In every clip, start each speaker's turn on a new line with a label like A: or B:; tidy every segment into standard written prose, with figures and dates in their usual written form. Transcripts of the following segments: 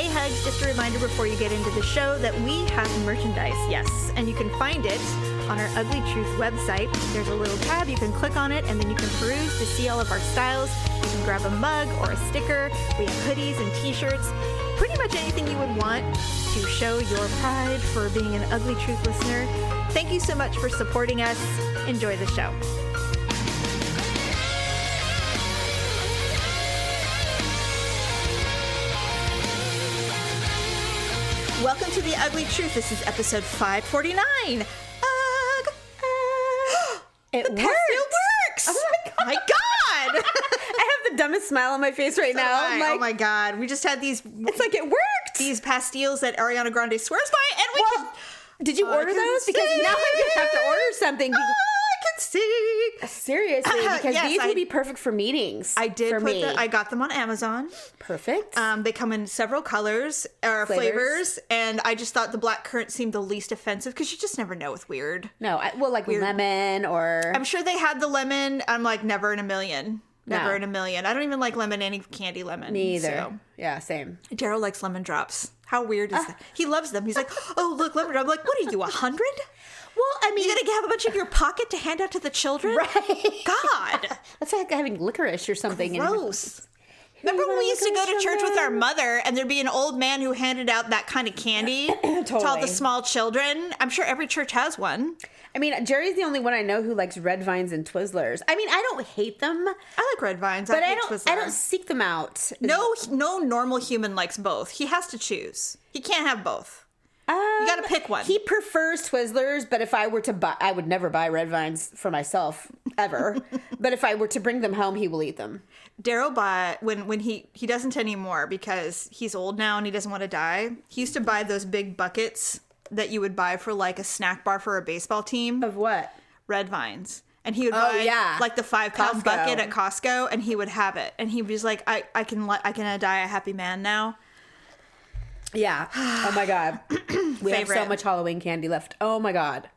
A: Hey Hugs, just a reminder before you get into the show that we have merchandise, yes, and you can find it on our Ugly Truth website. There's a little tab, you can click on it, and then you can peruse to see all of our styles. You can grab a mug or a sticker. We have hoodies and t-shirts, pretty much anything you would want to show your pride for being an Ugly Truth listener. Thank you so much for supporting us. Enjoy the show. Welcome to The Ugly Truth. This is episode 549.
B: It
A: the pastel works!
B: Oh
A: my god!
B: I have the dumbest smile on my face right now.
A: I'm like, oh my god. We just had these...
B: It's like it worked!
A: These pastilles that Ariana Grande swears by, and we
B: did you order those? Because now I'm going to have to order something.
A: I can sing!
B: Seriously, because
A: yes,
B: these would be perfect for meetings.
A: I did I got them on Amazon.
B: Perfect.
A: They come in several colors, or flavors, and I just thought the black currant seemed the least offensive, because you just never know with weird.
B: No, like weird. Lemon or...
A: I'm sure they had the lemon. I'm like, never in a million. Never in a million. I don't even like lemon, any candy lemon.
B: Me either.
A: So.
B: Yeah, same.
A: Daryl likes lemon drops. How weird is that? He loves them. He's like, oh, look, lemon drop. I'm like, what are you, 100?
B: Well, I mean...
A: You gotta have a bunch in your pocket to hand out to the children?
B: Right.
A: God.
B: That's like having licorice or something.
A: Gross. Remember when we used to go to church with our mother and there'd be an old man who handed out that kind of candy to all the small children? I'm sure every church has one.
B: I mean, Jerry's the only one I know who likes red vines and Twizzlers. I mean, I don't hate them.
A: I like red vines.
B: But I don't seek them out.
A: No normal human likes both. He has to choose. He can't have both. You gotta pick one.
B: He prefers Twizzlers, but if I were to buy, I would never buy red vines for myself, ever. But if I were to bring them home, he will eat them.
A: Daryl bought, when he doesn't anymore because he's old now and he doesn't want to die. He used to buy those big buckets that you would buy for like a snack bar for a baseball team.
B: Of what?
A: Red vines. And he would buy like the 5-pound bucket at Costco, and he would have it. And he was like, I can die a happy man now.
B: Yeah. Oh my God. We have so much Halloween candy left. Oh my God.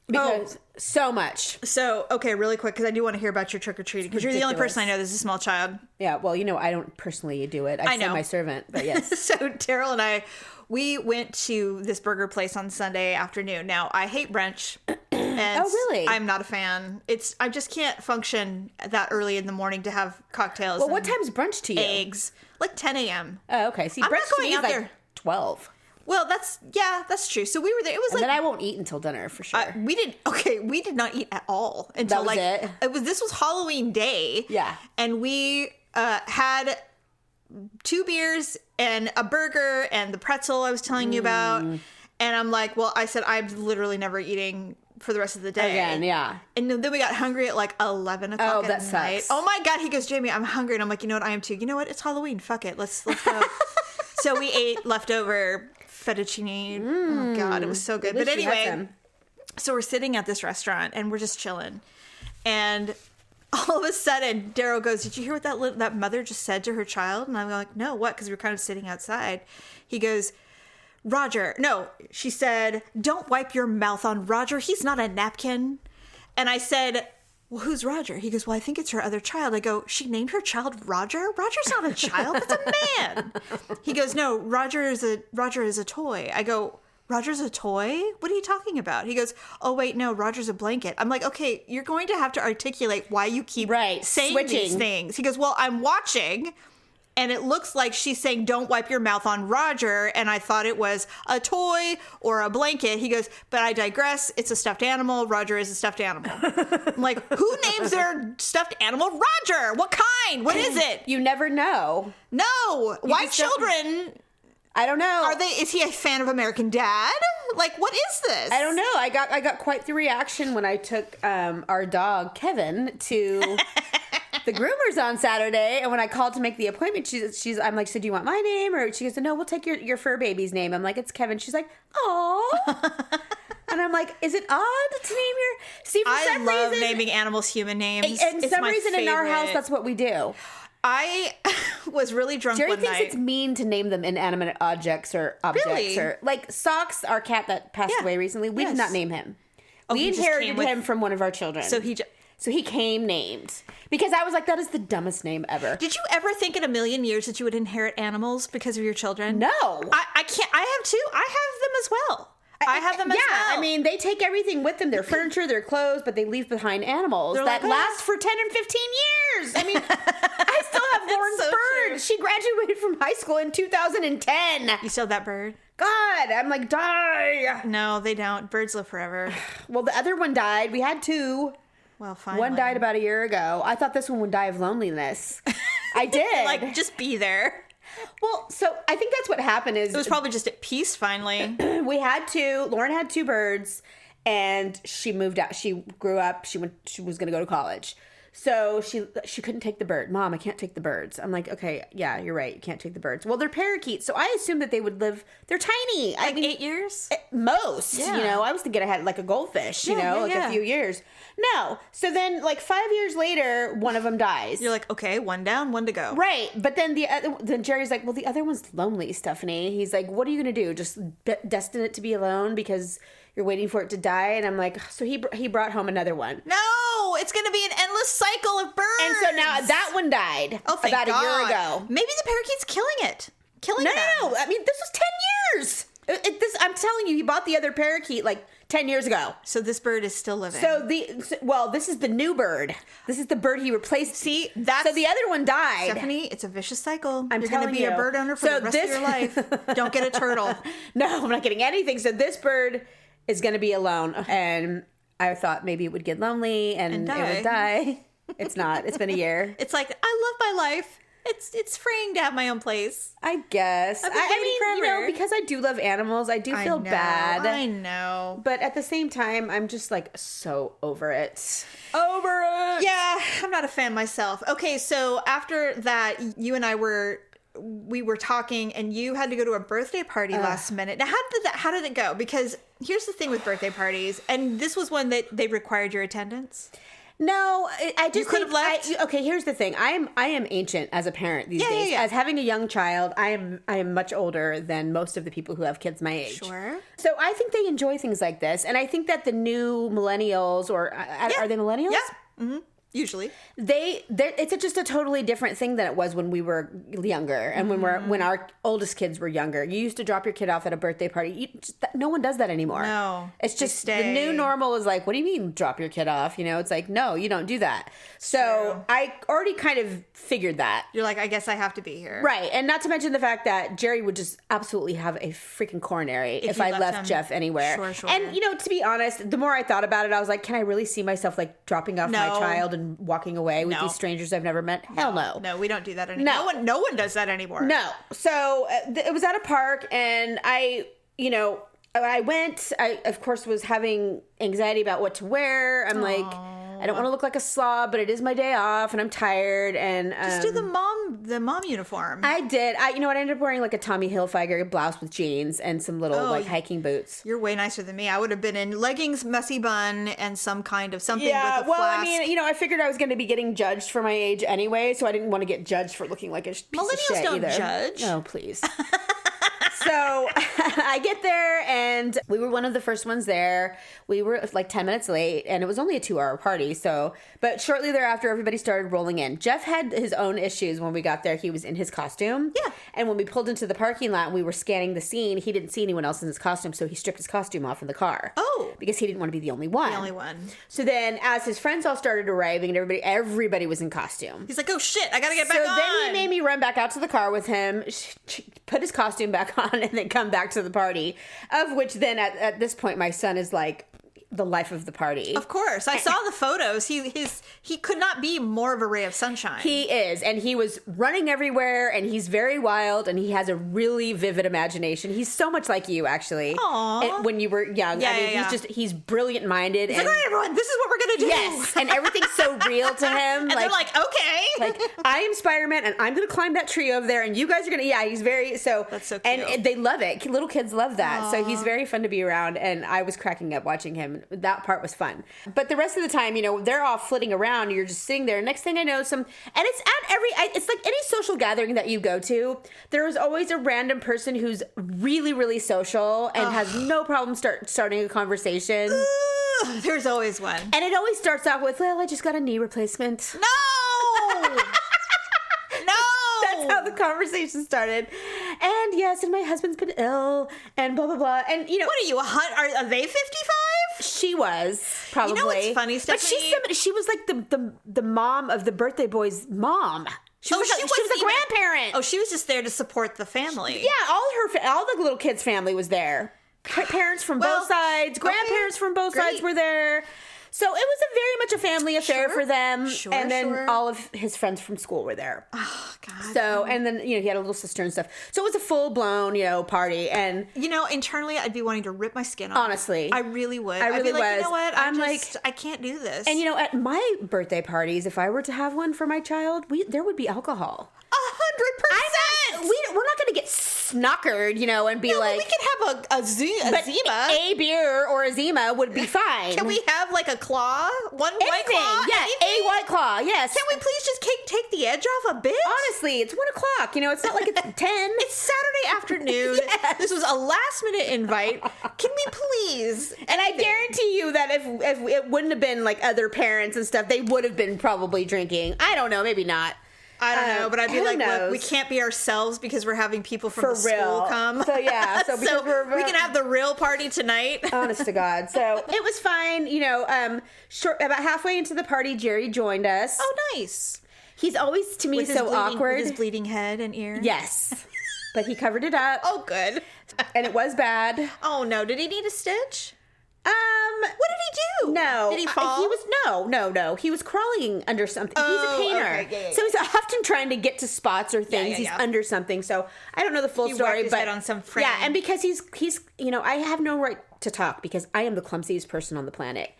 B: Because so much.
A: So, okay, really quick, because I do want to hear about your trick-or-treating, because you're the only person I know that's a small child.
B: Yeah, well, I don't personally do it. I know. Send my servant, but yes.
A: So Daryl and I, we went to this burger place on Sunday afternoon. Now, I hate brunch. And
B: oh, really?
A: I'm not a fan. I just can't function that early in the morning to have cocktails.
B: Well, what time's brunch to you?
A: Eggs. Like 10 a.m.
B: Oh, okay. See, brunch to me is like 12.
A: Well, that's true. So we were there. It was
B: and then I won't eat until dinner for sure.
A: We did not eat at all until this was Halloween Day.
B: Yeah.
A: And we had 2 beers and a burger and the pretzel I was telling you about. And I'm like, well, I said I'm literally never eating for the rest of the day.
B: Again, yeah.
A: And then we got hungry at like 11 o'clock at night.
B: Sucks.
A: Oh my God. He goes, Jamie, I'm hungry. And I'm like, you know what? I am too. You know what? It's Halloween. Fuck it. Let's go. So we ate leftover fettuccine. Oh God, it was so good. But anyway, so we're sitting at this restaurant and we're just chilling. And all of a sudden, Daryl goes, did you hear what that mother just said to her child? And I'm like, no, what? Because we were kind of sitting outside. He goes, Roger. No, she said, don't wipe your mouth on Roger. He's not a napkin. And I said, well, who's Roger? He goes, well, I think it's her other child. I go, she named her child Roger? Roger's not a child. That's a man. He goes, no, Roger is a toy. I go, Roger's a toy? What are you talking about? He goes, oh, wait, no, Roger's a blanket. I'm like, okay, you're going to have to articulate why you keep saying these things. He goes, well, I'm watching. And it looks like she's saying, don't wipe your mouth on Roger. And I thought it was a toy or a blanket. He goes, but I digress. It's a stuffed animal. Roger is a stuffed animal. I'm like, who names their stuffed animal Roger? What kind? What is it?
B: You never know.
A: No. Why children?
B: I don't know.
A: Is he a fan of American Dad? Like, what is this?
B: I don't know. I got quite the reaction when I took our dog, Kevin, to... the groomers on Saturday, and when I called to make the appointment, I'm like, so do you want my name? Or she goes, no, we'll take your fur baby's name. I'm like, it's Kevin. She's like, oh. And I'm like, is it odd to name your... See, for some reason... I love
A: naming animals human names.
B: And some reason in our house, that's what we do.
A: I was really drunk
B: Jerry
A: one night.
B: Jerry thinks it's mean to name them inanimate objects or objects.
A: Really?
B: Or like Socks, our cat that passed away recently, we did not name him. We inherited him from one of our children.
A: So
B: So he came named. Because I was like, that is the dumbest name ever.
A: Did you ever think in a million years that you would inherit animals because of your children?
B: No.
A: I can't. I have two. I have them as well. I have them as well.
B: Yeah, I mean, they take everything with them, their furniture, their clothes, but they leave behind animals that last for 10 and 15 years. I mean, I still have Lauren's bird. True. She graduated from high school in 2010.
A: You still have that bird?
B: God, I'm like, die.
A: No, they don't. Birds live forever.
B: Well, the other one died. We had two.
A: Well, finally.
B: One died about a year ago. I thought this one would die of loneliness. I did.
A: Like, just be there.
B: Well, so I think that's what happened is...
A: It was probably just at peace, finally.
B: Lauren had two birds, and she moved out. She grew up. She was going to go to college. So she couldn't take the bird. Mom, I can't take the birds. I'm like, okay, yeah, you're right. You can't take the birds. Well, they're parakeets, so I assumed that they would live... They're tiny.
A: Like 8 years?
B: Most. Yeah. You know, I was thinking I had like a goldfish, a few years. No. So then, like 5 years later, one of them dies.
A: You're like, okay, one down, one to go.
B: Right. But then then Jerry's like, well, the other one's lonely, Stephanie. He's like, what are you going to do? Just destine it to be alone because you're waiting for it to die? And I'm like, so he brought home another one.
A: No, it's going to be an endless cycle of birds.
B: And so now that one died about a year ago.
A: Maybe the parakeet's killing it.
B: No. I mean, this was 10 years. I'm telling you, he bought the other parakeet like 10 years ago.
A: So this bird is still living.
B: This is the new bird. This is the bird he replaced.
A: See,
B: so the other one died.
A: Stephanie, it's a vicious cycle.
B: You're
A: going to be a bird owner for the rest of your life. Don't get a turtle.
B: No, I'm not getting anything. So this bird is going to be alone. And I thought maybe it would get lonely and it would die. It's not. It's been a year.
A: It's like, I love my life. It's freeing to have my own place.
B: I guess. I mean, because I do love animals, I do feel bad.
A: I know.
B: But at the same time, I'm just like so over it.
A: Yeah, I'm not a fan myself. Okay, so after that, you and I were talking, and you had to go to a birthday party last minute. Now, how did it go? Because here's the thing with birthday parties, and this was one that they required your attendance.
B: No, I just
A: could have left.
B: Okay, here's the thing. I am ancient as a parent these days. Yeah. As having a young child, I am much older than most of the people who have kids my age.
A: Sure.
B: So I think they enjoy things like this, and I think that the new millennials, or are they millennials?
A: Yeah. Mm-hmm. Usually,
B: it's just a totally different thing than it was when we were younger, and when our oldest kids were younger. You used to drop your kid off at a birthday party. No one does that anymore. No, it's just the new normal is like, what do you mean drop your kid off? You know, it's like, no, you don't do that. So true. I already kind of figured that.
A: You're like, I guess I have to be here,
B: right? And not to mention the fact that Jerry would just absolutely have a freaking coronary if I left Jeff anywhere. Sure. And to be honest, the more I thought about it, I was like, can I really see myself like dropping off my child and walking away with these strangers I've never met? Hell no.
A: No, we don't do that anymore. No one does that anymore.
B: No. So it was at a park, and I went. I, of course, was having anxiety about what to wear. I'm like, I don't want to look like a slob, but it is my day off, and I'm tired. And
A: just do the mom uniform.
B: I did. I ended up wearing like a Tommy Hilfiger blouse with jeans and some little hiking boots.
A: You're way nicer than me. I would have been in leggings, messy bun, and some kind of something with a flask.
B: I mean, I figured I was going to be getting judged for my age anyway, so I didn't want to get judged for looking like a piece of shit either. Millennials don't
A: judge.
B: Oh, please. So I get there, and we were one of the first ones there. We were like 10 minutes late, and it was only a 2-hour party. But shortly thereafter, everybody started rolling in. Jeff had his own issues when we got there. He was in his costume.
A: Yeah.
B: And when we pulled into the parking lot and we were scanning the scene, he didn't see anyone else in his costume, so he stripped his costume off in the car.
A: Oh.
B: Because he didn't want to be the only one. So then as his friends all started arriving, and everybody was in costume.
A: He's like, oh shit, I gotta get back on.
B: So then he made me run back out to the car with him, put his costume back on, and then come back to the party, of which then at this point my son is like the life of the party.
A: Of course. I saw the photos. He could not be more of a ray of sunshine.
B: He is, and he was running everywhere, and he's very wild, and he has a really vivid imagination. He's so much like you, actually.
A: Aww.
B: When you were young. He's brilliant minded.
A: He's like, all right, everyone, this is what we're gonna do.
B: Yes, and everything's so real to him.
A: And they're like, okay.
B: Like, I am Spider-Man, and I'm gonna climb that tree over there, and you guys are gonna, he's very, so.
A: That's so cute.
B: And they love it. Little kids love that. Aww. So he's very fun to be around, and I was cracking up watching him. That part was fun. But the rest of the time, they're all flitting around, you're just sitting there. Next thing I know, it's it's like any social gathering that you go to, there is always a random person who's really, really social and has no problem starting a conversation.
A: There's always one.
B: And it always starts off with, well, I just got a knee replacement.
A: No! No!
B: That's how the conversation started. And yes, and my husband's been ill, and blah, blah, blah. And, you know.
A: What are you, are they 55?
B: She was, probably.
A: You know what's funny, Stephanie?
B: But she was like the mom of the birthday boy's mom. She was a grandparent.
A: Oh, she was just there to support the family.
B: Yeah, all the little kids' family was there. Parents from both sides, grandparents from both sides were there. So it was very much a family affair for them. And then all of his friends from school were there.
A: Oh, God.
B: So, and then, you know, he had a little sister and stuff. So it was a full-blown, you know, party. And,
A: you know, internally, I'd be wanting to rip my skin off.
B: Honestly.
A: I really would.
B: I'd be like,
A: you know what? I can't do this.
B: And, you know, at my birthday parties, if I were to have one for my child, there would be alcohol.
A: 100%.
B: We're not going to get snockered, you know, and be like...
A: we can have a Zima.
B: A beer or a Zima would be fine.
A: Can we have like a claw? One White Claw?
B: Yeah, a White Claw, yes.
A: Can we please just take the edge off a bit?
B: Honestly, it's 1 o'clock. You know, it's not like it's 10.
A: It's Saturday afternoon. Yes. This was a last minute invite. Can we please?
B: And I guarantee you that if it wouldn't have been like other parents and stuff, they would have been probably drinking. I don't know, maybe not.
A: I don't know, but I'd be like, look, we can't be ourselves because we're having people from the school come.
B: So yeah, so because
A: we can have the real party tonight.
B: Honest to God. So it was fine. You know, about halfway into the party, Jerry joined us.
A: Oh, nice.
B: He's always, to me, so awkward.
A: With his bleeding head and ear.
B: Yes. But he covered it up.
A: Oh, good.
B: And it was bad.
A: Oh, no. Did he need a stitch? What did he do?
B: No.
A: Did he fall?
B: No. He was crawling under something. He's a painter.
A: Okay, yeah.
B: So he's often trying to get to spots or things. He's under something. So I don't know the full story.
A: His head on some frame.
B: Yeah, and because he's you know, I have no right to talk because I am the clumsiest person on the planet.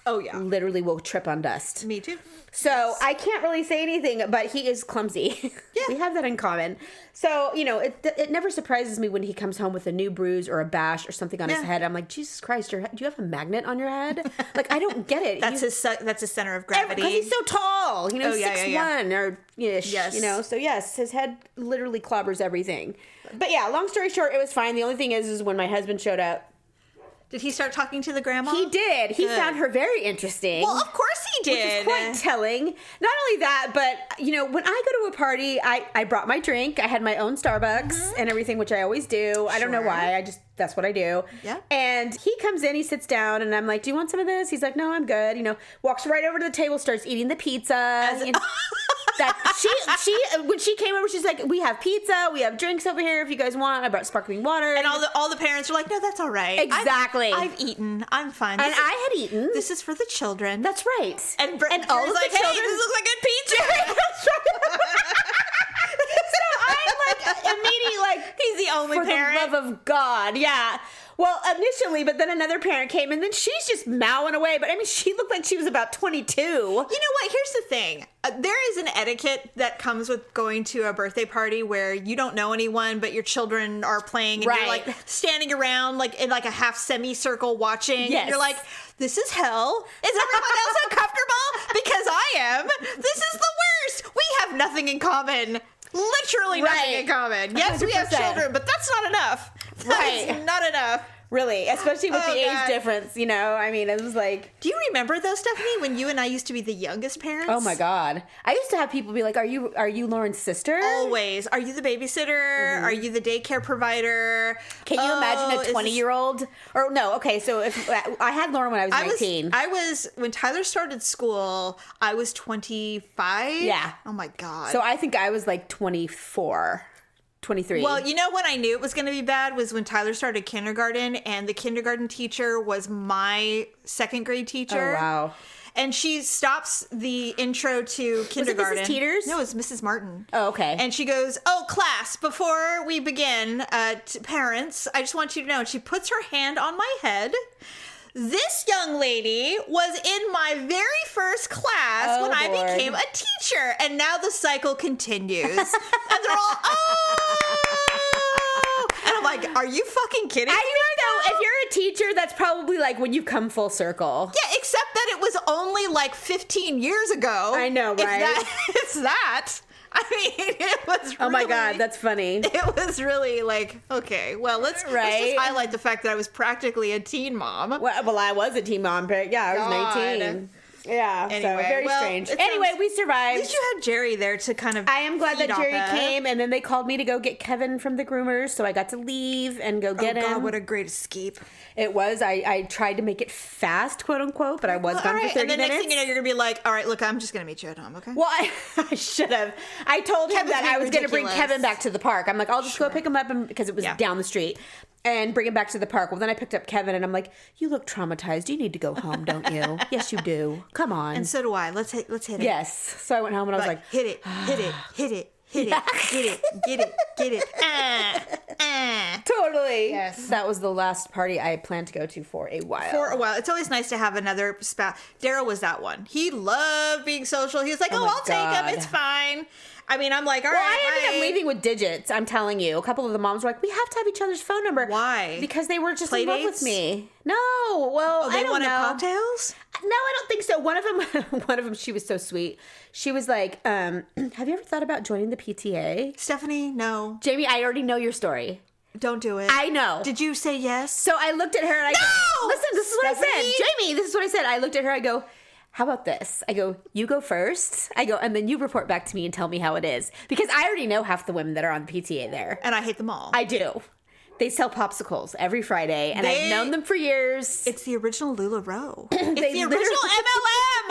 A: Oh, yeah.
B: Literally will trip on dust.
A: Me too.
B: So I can't really say anything, but he is clumsy. Yeah. We have that in common. So, you know, it never surprises me when he comes home with a new bruise or a bash or something on his head. I'm like, Jesus Christ, do you have a magnet on your head? Like, I don't get it.
A: That's his center of gravity.
B: Because he's so tall. You know, 6'1" or ish. Yes. You know, so yes, his head literally clobbers everything. But yeah, long story short, it was fine. The only thing is when my husband showed up,
A: did he start talking to the grandma?
B: He did. He found her very interesting.
A: Well, of course he did.
B: Which is quite telling. Not only that, but, you know, when I go to a party, I brought my drink. I had my own Starbucks and everything, which I always do. I don't know why. That's what I do.
A: Yeah.
B: And he comes in, he sits down, and I'm like, do you want some of this? He's like, no, I'm good. You know, walks right over to the table, starts eating the pizza. When she came over, she's like, we have pizza, we have drinks over here if you guys want. I brought sparkling water.
A: And all the parents are like, no, that's all right.
B: Exactly.
A: I've eaten. I'm fine.
B: And I had eaten.
A: This is for the children.
B: That's right.
A: And all of
B: like,
A: the children,
B: hey,
A: this looks like good pizza.
B: So I'm like, immediately like,
A: he's the only
B: for
A: parent.
B: For the love of God. Yeah. Well, initially, but then another parent came, and then she's just mowing away. But I mean, she looked like she was about 22. You know
A: what? Here's the thing. There is an etiquette that comes with going to a birthday party where you don't know anyone, but your children are playing, and you're like standing around like in like a half semicircle watching.
B: Yes.
A: And you're like, this is hell. Is everyone else uncomfortable? Because I am. This is the worst. We have nothing in common. Literally nothing in common. Yes, 100%. We have children, but that's not enough. That's not enough.
B: Really, especially with the age difference, you know. I mean, it was like...
A: Do you remember though, Stephanie, when you and I used to be the youngest parents?
B: Oh my God. I used to have people be like, are you Lauren's sister?
A: Always. Are you the babysitter? Mm-hmm. Are you the daycare provider?
B: Can you imagine a 20-year-old? Or no, okay, so if I had Lauren when I was 19.
A: When Tyler started school, I was 25.
B: Yeah.
A: Oh my God.
B: So I think I was like 24. 23.
A: Well, you know when I knew it was going to be bad was when Tyler started kindergarten, and the kindergarten teacher was my second grade teacher.
B: Oh, wow.
A: And she stops the intro to kindergarten.
B: Was it Mrs. Teeters?
A: No, it was Mrs. Martin.
B: Oh, okay.
A: And she goes, oh, class, before we begin, parents, I just want you to know. And she puts her hand on my head. This young lady was in my very first class when I became a teacher. And now the cycle continues. And they're all, oh! And I'm like, are you fucking kidding me?
B: I think, though, if you're a teacher, that's probably like when you've come full circle.
A: Yeah, except that it was only like 15 years ago.
B: I know, right?
A: It's that. I mean, it was really,
B: oh my God, that's funny.
A: It was really like, okay, well, let's just highlight the fact that I was practically a teen mom.
B: Well, I was a teen mom, but yeah, I was 19. Yeah,
A: anyway,
B: so very strange. Anyway, we survived.
A: At least you had Jerry there to kind of
B: I am glad that Jerry came, and then they called me to go get Kevin from the groomers, so I got to leave and go get him.
A: Oh, God, what a great escape.
B: It was. I tried to make it fast, quote unquote, but I was gone for 30 minutes.
A: And the next thing you know, you're going to be like, all right, look, I'm just going to meet you at home, okay?
B: Well, I should have. I told him that I was going to bring Kevin back to the park. I'm like, I'll just go pick him up because it was down the street. And bring him back to the park. Well, then I picked up Kevin, and I'm like, you look traumatized. You need to go home, don't you? Yes, you do. Come on.
A: And so do I. Let's hit it.
B: Yes. So I went home, and I was like,
A: hit it, hit it, hit it. Hit it, get it.
B: Totally.
A: Yes.
B: That was the last party I planned to go to for a while.
A: It's always nice to have another spouse. Daryl was that one. He loved being social. He was like, I'll take him. It's fine. I mean, I'm like, all right.
B: I ended up leaving with digits. I'm telling you. A couple of the moms were like, we have to have each other's phone number.
A: Why?
B: Because they were just
A: Play
B: in love
A: dates?
B: with me. No. Well,
A: they
B: I don't
A: wanted
B: know.
A: cocktails?
B: No, I don't think so. One of them, she was so sweet. She was like, have you ever thought about joining the PTA?
A: Stephanie, no.
B: Jamie, I already know your story.
A: Don't do it.
B: I know.
A: Did you say yes?
B: So I looked at her and I
A: No!
B: listen, this is what
A: Stephanie?
B: I said. Jamie, this is what I said. I looked at her, I go, how about this? I go, you go first. I go, and then you report back to me and tell me how it is. Because I already know half the women that are on the PTA there.
A: And I hate them all.
B: I do. They sell popsicles every Friday, and I've known them for years.
A: It's the original LuLaRoe. It's the original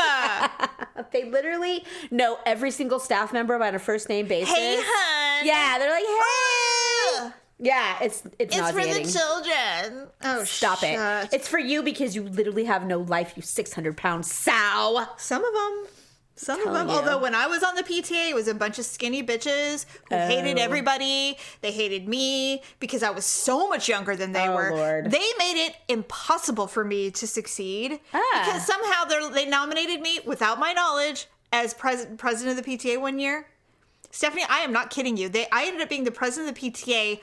A: MLM.
B: They literally know every single staff member on a first name basis.
A: Hey, hun.
B: Yeah, they're like, hey. Yeah, it's nauseating.
A: For the children. Oh,
B: Stop it. It's for you because you literally have no life, you 600-pound sow.
A: Some of them. Although when I was on the PTA, it was a bunch of skinny bitches who hated everybody. They hated me because I was so much younger than they were.
B: Lord.
A: They made it impossible for me to succeed because somehow they nominated me without my knowledge as president of the PTA one year. Stephanie, I am not kidding you. I ended up being the president of the PTA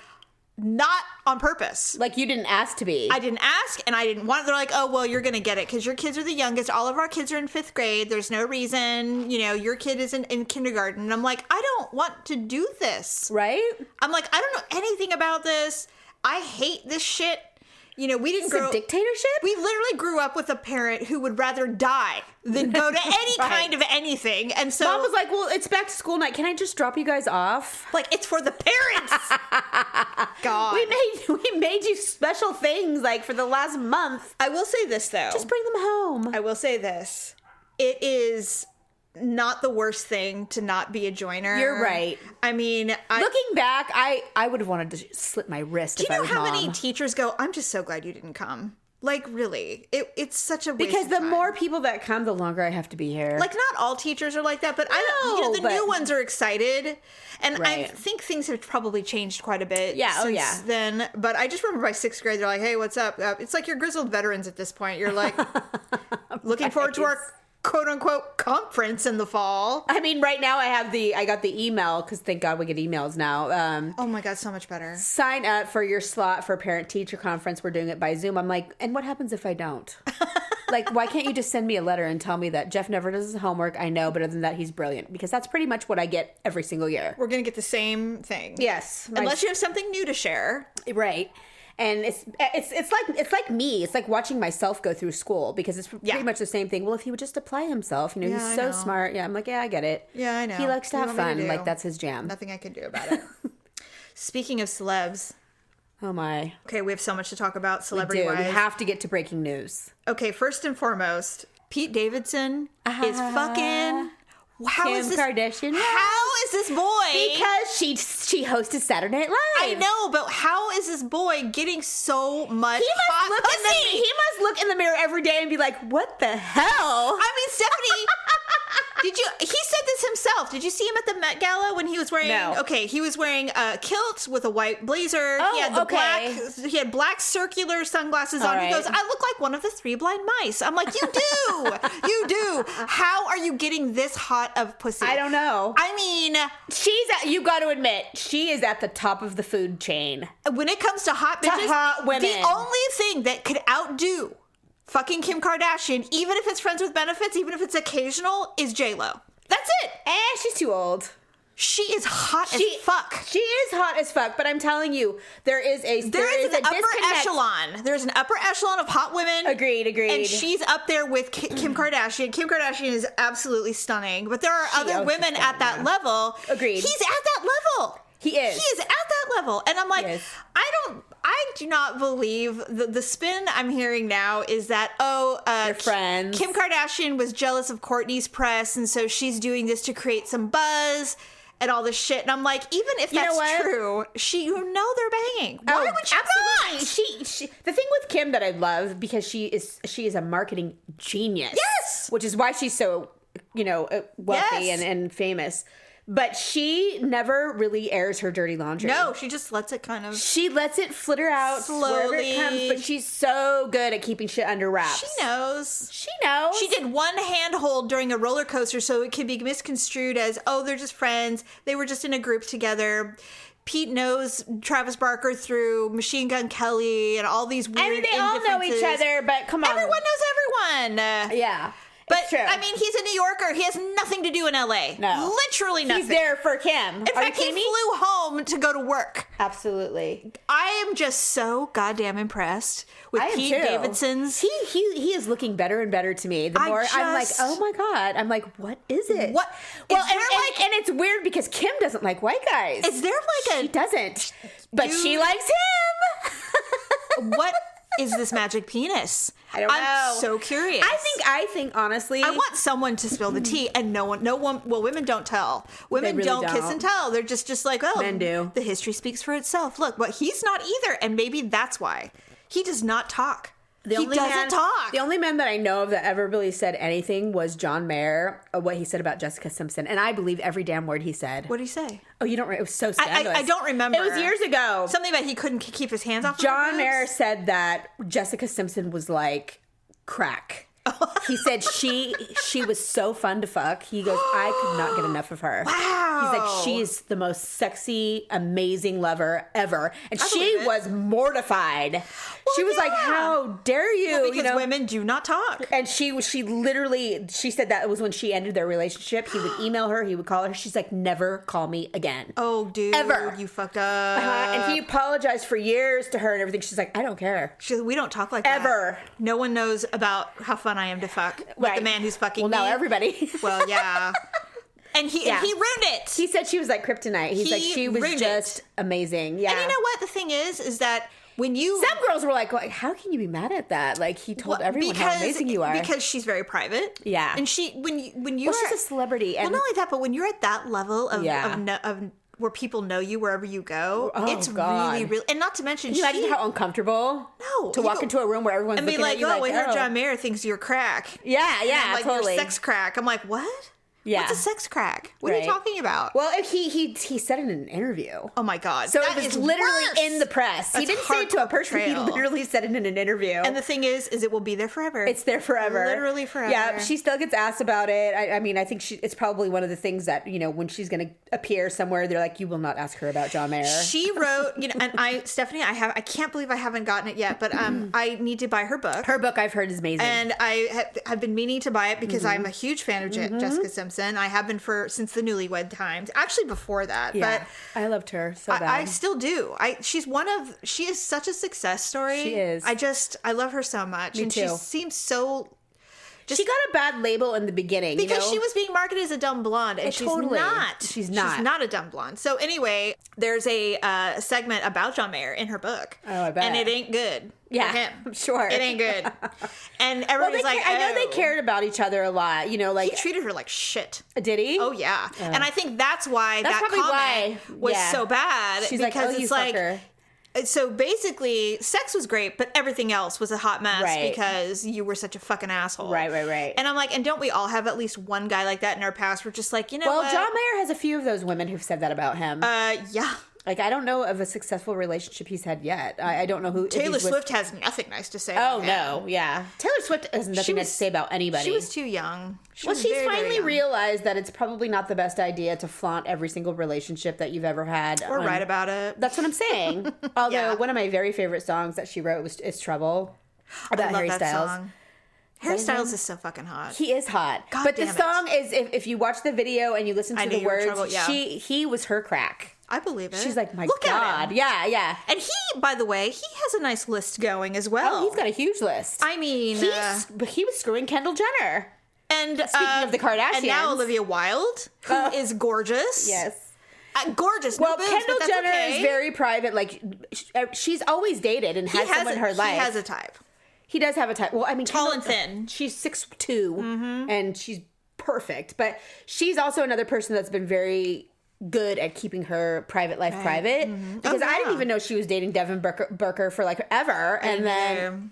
A: not on purpose.
B: Like, you didn't ask to be.
A: I didn't ask, and I didn't want it. They're like, oh, well, you're going to get it because your kids are the youngest. All of our kids are in 5th grade. There's no reason, your kid is in kindergarten. And I'm like, I don't want to do this.
B: Right?
A: I'm like, I don't know anything about this. I hate this shit. We didn't grow...
B: a dictatorship?
A: We literally grew up with a parent who would rather die than go to any kind of anything. And so...
B: Mom was like, well, it's back to school night. Can I just drop you guys off?
A: Like, it's for the parents! God.
B: We made you special things, like, for the last month.
A: I will say this, though.
B: Just bring them home.
A: I will say this. It is not the worst thing to not be a joiner.
B: You're right.
A: I mean...
B: Looking back, I would have wanted to slip my wrist if I was mom. Do you know how many
A: teachers go, I'm just so glad you didn't come? Like, really. It's such a waste
B: Because
A: of
B: the
A: time.
B: more people that come, the longer I have to be here.
A: Like, not all teachers are like that, but the new ones are excited. And I think things have probably changed quite a bit since then. But I just remember by 6th grade, they're like, hey, what's up? It's like you're grizzled veterans at this point. You're like, looking forward to our quote-unquote conference in the fall.
B: I mean, right now I got the email, because thank God we get emails now.
A: Oh my God, so much better.
B: Sign up for your slot for parent-teacher conference. We're doing it by Zoom. I'm like, and what happens if I don't? Like, why can't you just send me a letter and tell me that Jeff never does his homework? I know, but other than that, he's brilliant. Because that's pretty much what I get every single year.
A: We're going to get the same thing.
B: Yes.
A: Unless you have something new to share.
B: Right. And it's like me. It's like watching myself go through school, because it's pretty much the same thing. Well, if he would just apply himself, he's so smart. Yeah, I'm like, yeah, I get it.
A: Yeah, I know.
B: He likes to have fun. Like, that's his jam.
A: Nothing I can do about it. Speaking of celebs.
B: Oh my.
A: Okay, we have so much to talk about celebrity-wise.
B: We have to get to breaking news.
A: Okay, first and foremost, Pete Davidson is fucking...
B: Kim Kardashian.
A: How is this boy?
B: Because she hosted Saturday Night Live.
A: I know, but how is this boy getting so much hot pussy?
B: He must look in the mirror every day and be like, what the hell?
A: I mean, Stephanie... he said this himself. Did you see him at the Met Gala when he was wearing...
B: No.
A: Okay, he was wearing a kilt with a white blazer.
B: Oh,
A: he had he had black circular sunglasses on.
B: Right.
A: He goes, I look like one of the 3 blind mice. I'm like, you do. You do. How are you getting this hot of pussy?
B: I don't know.
A: I mean...
B: you got to admit, she is at the top of the food chain.
A: When it comes to hot bitches,
B: hot women.
A: The only thing that could outdo fucking Kim Kardashian, even if it's friends with benefits, even if it's occasional, is J-Lo. That's it.
B: She's too old.
A: She is hot as fuck.
B: She is hot as fuck, but I'm telling you, there is an
A: upper
B: disconnect.
A: echelon. There's an upper echelon of hot women.
B: Agreed.
A: And she's up there with Kim Kardashian. Kim Kardashian is absolutely stunning, but there are other women at that level.
B: Agreed.
A: He's at that level.
B: He is.
A: He is at that level. And I'm like, I do not believe the spin I'm hearing now is that,
B: they're friends.
A: Kim Kardashian was jealous of Kourtney's press, and so she's doing this to create some buzz and all this shit. And I'm like, even if that's true, they're banging. Why would you
B: absolutely
A: not?
B: She the thing with Kim that I love, because she is a marketing genius.
A: Yes.
B: Which is why she's so, wealthy and famous. But she never really airs her dirty laundry.
A: No, she just lets it kind of...
B: She lets it flitter out wherever it comes, but she's so good at keeping shit under wraps.
A: She knows. She did one handhold during a roller coaster, so it could be misconstrued as, they're just friends. They were just in a group together. Pete knows Travis Barker through Machine Gun Kelly and all these weird
B: they all know each other, but come on.
A: Everyone knows everyone.
B: Yeah.
A: But, I mean, he's a New Yorker. He has nothing to do in L.A.
B: No.
A: Literally nothing.
B: He's there for Kim.
A: In fact, he flew home to go to work.
B: Absolutely.
A: I am just so goddamn impressed with Pete Davidson's...
B: He is looking better and better to me. The more I'm like, oh my God. I'm like, what is it?
A: What?
B: Well, and it's weird because Kim doesn't like white guys.
A: Is there like
B: She doesn't. But she likes him.
A: What is this magic penis?
B: I don't know.
A: I'm so curious.
B: I think honestly,
A: I want someone to spill the tea, and no one. Well, women don't tell. Women
B: really
A: don't kiss and tell. They're just like,
B: men do.
A: The history speaks for itself. Look, but he's not either, and maybe that's why he does not talk. He doesn't talk.
B: The only man that I know of that ever really said anything was John Mayer, what he said about Jessica Simpson. And I believe every damn word he said.
A: What did he say?
B: Oh, you don't... It was so scandalous.
A: I don't remember.
B: It was years ago.
A: Something about he couldn't keep his hands off
B: John Mayer said that Jessica Simpson was like crack. He said she was so fun to fuck. He goes, I could not get enough of her.
A: Wow.
B: He's like, she's the most sexy, amazing lover ever. And she was mortified. Well, she was like, how dare you?
A: Well, because women do not talk.
B: And she said that was when she ended their relationship. He would email her, he would call her. She's like, never call me again.
A: Oh, dude.
B: Ever.
A: You fucked up.
B: And he apologized for years to her and everything. She's like, I don't care.
A: We don't talk like that.
B: Ever.
A: No one knows about how fun I am to fuck with the man who's fucking me.
B: Well, now everybody.
A: Well, yeah. And he ruined it.
B: He said she was like kryptonite. He's like, she was just amazing. Yeah.
A: And you know what? The thing is that when you...
B: Some girls were like, how can you be mad at that? Like, he told everyone how amazing you are.
A: Because she's very private.
B: Yeah.
A: And when you're...
B: she's a celebrity. And
A: well, not only that, but when you're at that level of where people know you wherever you go, it's really, really... And not to mention...
B: Can you imagine how uncomfortable?
A: No.
B: To walk into a room where everyone's looking at you like,
A: I heard John Mayer thinks you're crack.
B: Yeah,
A: like,
B: totally.
A: You're sex crack. I'm like, what?
B: Yeah.
A: What's a sex crack? What are you talking about?
B: Well, he said it in an interview.
A: Oh my God.
B: So it was literally in the press. He didn't say it to a person. He literally said it in an interview.
A: And the thing is it will be there forever.
B: It's there forever.
A: Literally forever.
B: Yeah, she still gets asked about it. I mean, I think it's probably one of the things that, when she's going to appear somewhere, they're like, you will not ask her about John Mayer.
A: She wrote, and Stephanie, I can't believe I haven't gotten it yet, but I need to buy her book.
B: Her book I've heard is amazing.
A: And I've been meaning to buy it because I'm a huge fan of Jessica Simpson. I have been since the Newlywed times. Actually, before that.
B: Yeah,
A: but
B: I loved her so bad.
A: I still do. She is such a success story.
B: She is.
A: I love her so much.
B: Me too.
A: She seems so...
B: she got a bad label in the beginning.
A: Because she was being marketed as a dumb blonde. And she's not.
B: She's not.
A: She's not a dumb blonde. So anyway, there's a segment about John Mayer in her book.
B: Oh, I bet.
A: And it ain't good.
B: Yeah,
A: for him.
B: I'm sure.
A: It ain't good. And everybody's
B: I know they cared about each other a lot. Like
A: he treated her like shit.
B: Did he?
A: Oh yeah. And I think that's why that comment was so bad.
B: She's
A: because
B: it's like, fucker.
A: So basically, sex was great, but everything else was a hot mess because you were such a fucking asshole.
B: Right.
A: And I'm like, and don't we all have at least one guy like that in our past? We're just like, what?
B: John Mayer has a few of those women who've said that about him.
A: Yeah.
B: Like, I don't know of a successful relationship he's had yet. I don't know who...
A: Taylor Swift has nothing nice to say
B: about him. No, yeah. Taylor Swift has nothing nice to say about anybody.
A: She was too young.
B: She's finally realized that it's probably not the best idea to flaunt every single relationship that you've ever had.
A: Or write about it.
B: That's what I'm saying. Although, one of my very favorite songs that she wrote is Trouble. About Harry Styles. Song.
A: Harry Styles is so fucking hot.
B: He is hot.
A: God
B: but
A: damn
B: the song is, if you watch the video and you listen to the words, he was her crack.
A: I believe it.
B: She's like, my
A: Look
B: God. Yeah.
A: And he, by the way, he has a nice list going as well.
B: Oh, he's got a huge list.
A: I mean...
B: he was screwing Kendall Jenner.
A: And
B: speaking of the Kardashians.
A: And now Olivia Wilde, who is gorgeous.
B: Yes.
A: Gorgeous.
B: Well,
A: no boobs,
B: Kendall Jenner
A: okay.
B: is very private. Like, she's always dated and has someone in her life.
A: He has a type.
B: He does have a type. Well, I mean,
A: tall and thin.
B: She's 6'2", and she's perfect. But she's also another person that's been very good at keeping her private life private. Because I didn't even know she was dating Devin Booker for like ever. And then...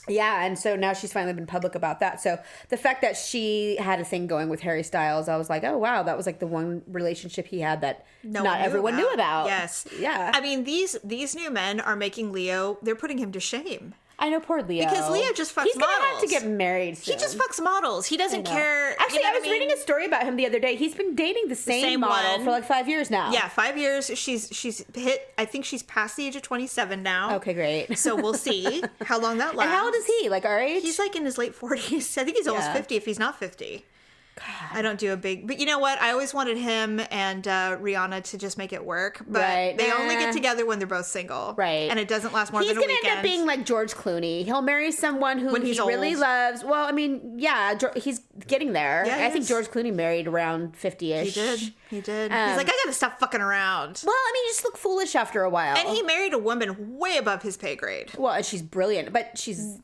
B: Yeah, and so now she's finally been public about that. So the fact that she had a thing going with Harry Styles, I was like, oh, wow, that was like the one relationship he had that not everyone knew about.
A: Yes.
B: Yeah.
A: I mean, these new men are making Leo, they're putting him to shame.
B: I know, poor Leo.
A: Because Leo just fucks models.
B: He's going to have to get married soon.
A: He just fucks models. He doesn't care.
B: Actually, I was reading a story about him the other day. He's been dating the same model for like 5 years now.
A: Yeah, 5 years. She's hit, I think she's past the age of 27 now.
B: Okay, great.
A: So we'll see how long that lasts.
B: And how old is he? Like our age?
A: He's like in his late 40s. I think he's almost 50 if he's not 50. God. I don't do a big... But you know what? I always wanted him and Rihanna to just make it work. But they only get together when they're both single.
B: Right.
A: And it doesn't last more than a weekend.
B: He's going to end up being like George Clooney. He'll marry someone who he really loves. Well, I mean, yeah, he's getting there. Yeah, I think George Clooney married around 50-ish.
A: He did. He's like, I got to stop fucking around.
B: Well, I mean, you just look foolish after a while.
A: And he married a woman way above his pay grade.
B: Well, and she's brilliant. But she's...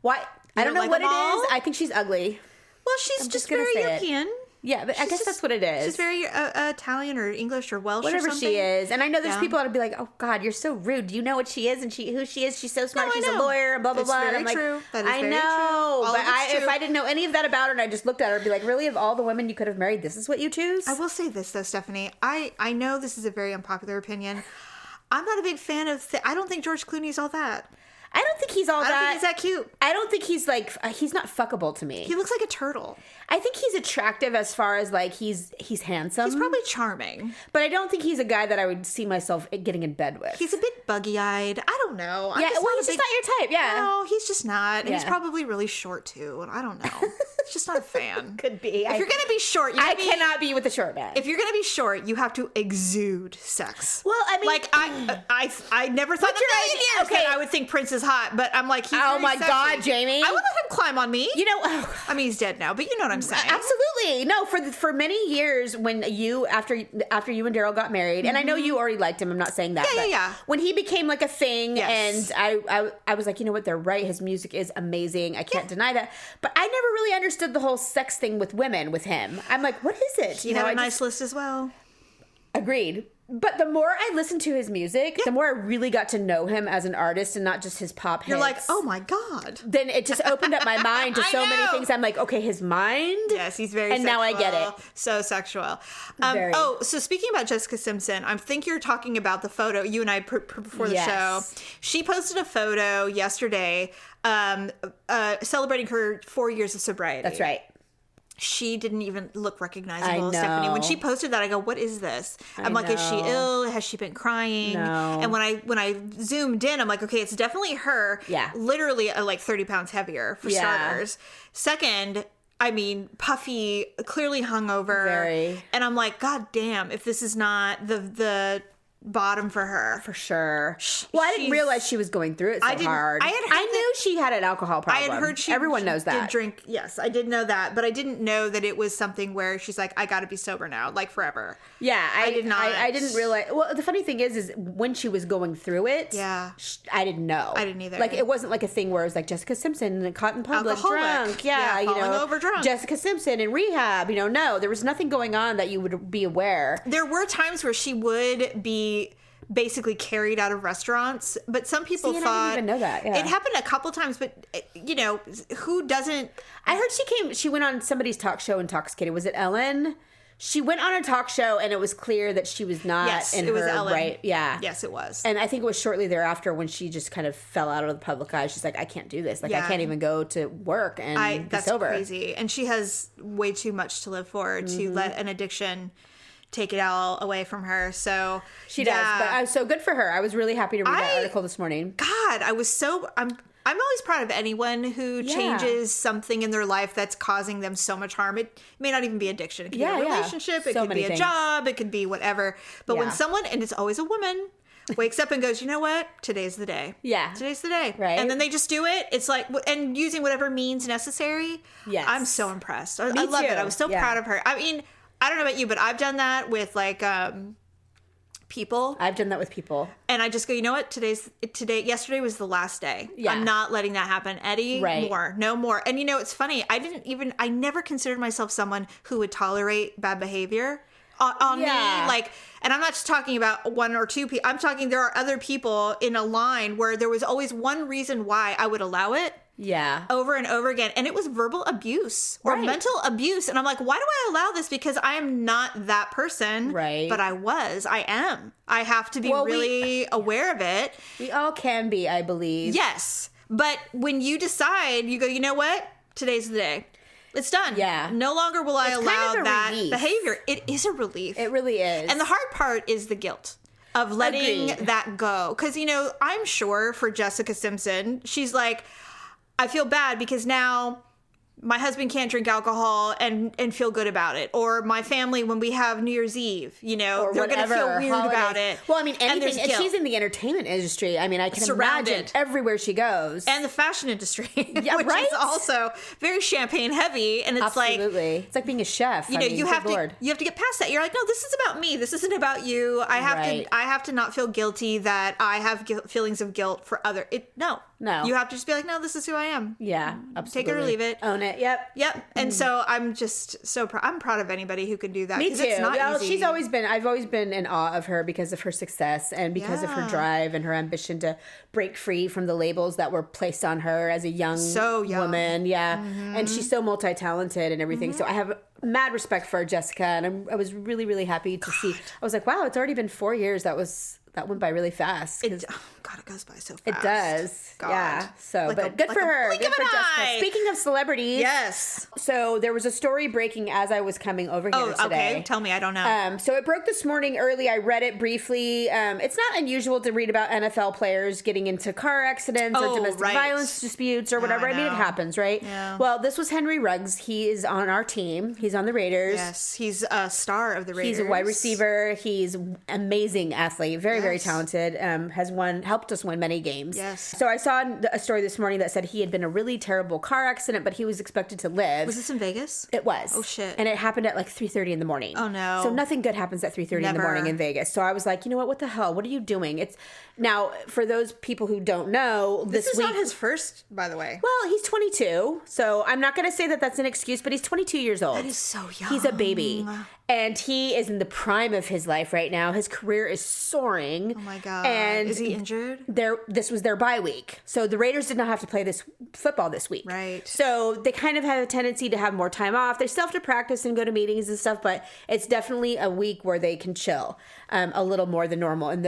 B: why? I don't know what it is. I think she's ugly.
A: Well, she's just very European.
B: Yeah, but I guess that's what it is.
A: She's very Italian or English or Welsh
B: whatever
A: or something.
B: She is. And I know there's people that would be like, oh, God, you're so rude. Do you know what she is and who she is? She's so smart. She's a lawyer and blah, blah, blah.
A: That's very
B: and I'm
A: true.
B: Like,
A: that is very
B: true. But
A: true.
B: If I didn't know any of that about her and I just looked at her, I'd be like, really, of all the women you could have married, this is what you choose?
A: I will say this, though, Stephanie. I know this is a very unpopular opinion. I'm not a big fan of... I don't think George Clooney's all that.
B: I don't think he's all that.
A: I don't think he's that cute.
B: I don't think he's like... he's not fuckable to me.
A: He looks like a turtle.
B: I think he's attractive as far as like he's handsome.
A: He's probably charming.
B: But I don't think he's a guy that I would see myself getting in bed with.
A: He's a bit buggy-eyed. I don't know.
B: He's just not your type. Yeah.
A: No, he's just not. And he's probably really short too. And I don't know. Just not a fan.
B: Could be.
A: If you're gonna be short,
B: I cannot be with a short man.
A: If you're gonna be short, you have to exude sex.
B: Well, I mean,
A: like I never thought that I would think Prince is hot, but I'm like, he's
B: oh my
A: sexy.
B: God, Jamie!
A: I would let him climb on me.
B: You know,
A: I mean, he's dead now, but you know what I'm saying.
B: Absolutely, no. For many years, when you after you and Daryl got married, and I know you already liked him. I'm not saying that.
A: Yeah.
B: When he became like a thing, and I was like, you know what? They're right. His music is amazing. I can't deny that. But I never really understood the whole sex thing with women with him. I'm like, what is it?
A: He had a nice list as well.
B: Agreed. But the more I listened to his music, the more I really got to know him as an artist and not just his pop hits.
A: You're like, oh my God.
B: Then it just opened up my mind to so many things. I'm like, okay, his mind.
A: Yes, he's very
B: and
A: sexual.
B: now I get it.
A: So sexual.
B: Very.
A: Oh, so speaking about Jessica Simpson, I think you're talking about the photo you and I before the show. She posted a photo yesterday celebrating her 4 years of sobriety.
B: That's right.
A: She didn't even look recognizable, Stephanie. When she posted that, I go, what is this? I'm like, is she ill? Has she been crying?
B: No.
A: And when I zoomed in, I'm like, okay, it's definitely her.
B: Yeah.
A: Literally like 30 pounds heavier for starters. Second, I mean, puffy, clearly hungover.
B: Very.
A: And I'm like, God damn, if this is not the bottom for her.
B: For sure. Well, I didn't realize she was going through it so hard. I knew she had an alcohol problem.
A: I had heard
B: everyone knows that.
A: Did drink. Yes, I did know that, but I didn't know that it was something where she's like, I got to be sober now, like forever.
B: Yeah,
A: I did not.
B: I didn't realize. Well, the funny thing is when she was going through it, I didn't know.
A: I didn't either.
B: Like, it wasn't like a thing where it was like Jessica Simpson caught in public
A: Alcoholic.
B: drunk. Yeah,
A: falling over drunk.
B: Jessica Simpson in rehab. No, there was nothing going on that you would be aware.
A: There were times where she would be basically carried out of restaurants, but some people thought
B: I didn't even know that. Yeah.
A: It happened a couple times, but who doesn't?
B: I heard she went on somebody's talk show intoxicated. Was it Ellen? She went on a talk show and it was clear that she was not in her
A: Ellen.
B: right. Yeah.
A: Yes, it was.
B: And I think it was shortly thereafter when she just kind of fell out of the public eye. She's like, I can't do this. Like, I can't even go to work and be sober.
A: That's crazy. And she has way too much to live for to let an addiction take it all away from her. So
B: she does. But I'm so good for her. I was really happy to read that article this morning.
A: God, I'm always proud of anyone who changes something in their life that's causing them so much harm. It may not even be addiction. It could be a relationship. It could be a job. It could be whatever. But when someone, and it's always a woman, wakes up and goes, you know what? Today's the day.
B: Yeah.
A: Today's the day.
B: Right.
A: And then they just do it. It's like, and using whatever means necessary.
B: Yes.
A: I'm so impressed. I love it. I was so proud of her. I mean, I don't know about you, but I've done that with like, people.
B: I've done that with people.
A: And I just go, you know what? Yesterday was the last day. Yeah. I'm not letting that happen. Eddie, no more. And you know, it's funny. I never considered myself someone who would tolerate bad behavior on me. Like, and I'm not just talking about one or two people. I'm talking, there are other people in a line where there was always one reason why I would allow it.
B: Yeah.
A: Over and over again. And it was verbal abuse or mental abuse. And I'm like, why do I allow this? Because I am not that person.
B: Right.
A: But I am. I have to be really aware of it.
B: We all can be, I believe.
A: Yes. But when you decide, you go, you know what? Today's the day. It's done. Yeah. No longer will I allow that behavior. It is a relief.
B: It really is.
A: And the hard part is the guilt of letting that go. Because, you know, I'm sure for Jessica Simpson, she's like, I feel bad because now my husband can't drink alcohol and feel good about it. Or my family, when we have New Year's Eve, you know, they're going to feel weird about it.
B: Well, I mean, anything. And she's in the entertainment industry. I mean, I can imagine everywhere she goes.
A: And the fashion industry, which is also very champagne heavy. And it's
B: it's like being a chef.
A: You know, you have to get past that. You're like, no, this is about me. This isn't about you. I have to not feel guilty that I have feelings of guilt for other. No. You have to just be like, no, this is who I am.
B: Yeah, absolutely.
A: Take it or leave it.
B: Own it. Yep.
A: And so I'm just so proud. I'm proud of anybody who can do that.
B: Me too.
A: It's not easy.
B: I've always been in awe of her because of her success and because of her drive and her ambition to break free from the labels that were placed on her as a young woman. Yeah. Mm-hmm. And she's so multi-talented and everything. Mm-hmm. So I have mad respect for Jessica. And I was really, really happy to see. I was like, wow, it's already been 4 years. That went by really fast.
A: God, it goes by so fast.
B: It does. God. Yeah. So, but good for her. Good for Jessica. Speaking of celebrities.
A: Yes.
B: So there was a story breaking as I was coming over here today.
A: Okay. Tell me. I don't know.
B: So it broke this morning early. I read it briefly. It's not unusual to read about NFL players getting into car accidents or domestic violence disputes or whatever. I mean, it happens, right? Yeah. Well, this was Henry Ruggs. He is on our team. He's on the Raiders.
A: Yes. He's a star of the Raiders.
B: He's a wide receiver. He's an amazing athlete. Very talented. Helped us win many games.
A: Yes.
B: So I saw a story this morning that said he had been in a really terrible car accident, but he was expected to live.
A: Was this in Vegas?
B: It was.
A: Oh shit.
B: And it happened at like 3:30 in the morning.
A: Oh no.
B: So nothing good happens at 3:30 in the morning in Vegas. So I was like, you know what the hell? What are you doing? It's now for those people who don't know,
A: this is not his first, by the way.
B: Well, he's 22. So I'm not going to say that that's an excuse, but he's 22 years old.
A: That is so young.
B: He's a baby. And he is in the prime of his life right now. His career is soaring.
A: Oh my God.
B: And
A: is he injured?
B: This was their bye week. So the Raiders did not have to play this football this week.
A: Right.
B: So they kind of have a tendency to have more time off. They still have to practice and go to meetings and stuff, but it's definitely a week where they can chill a little more than normal in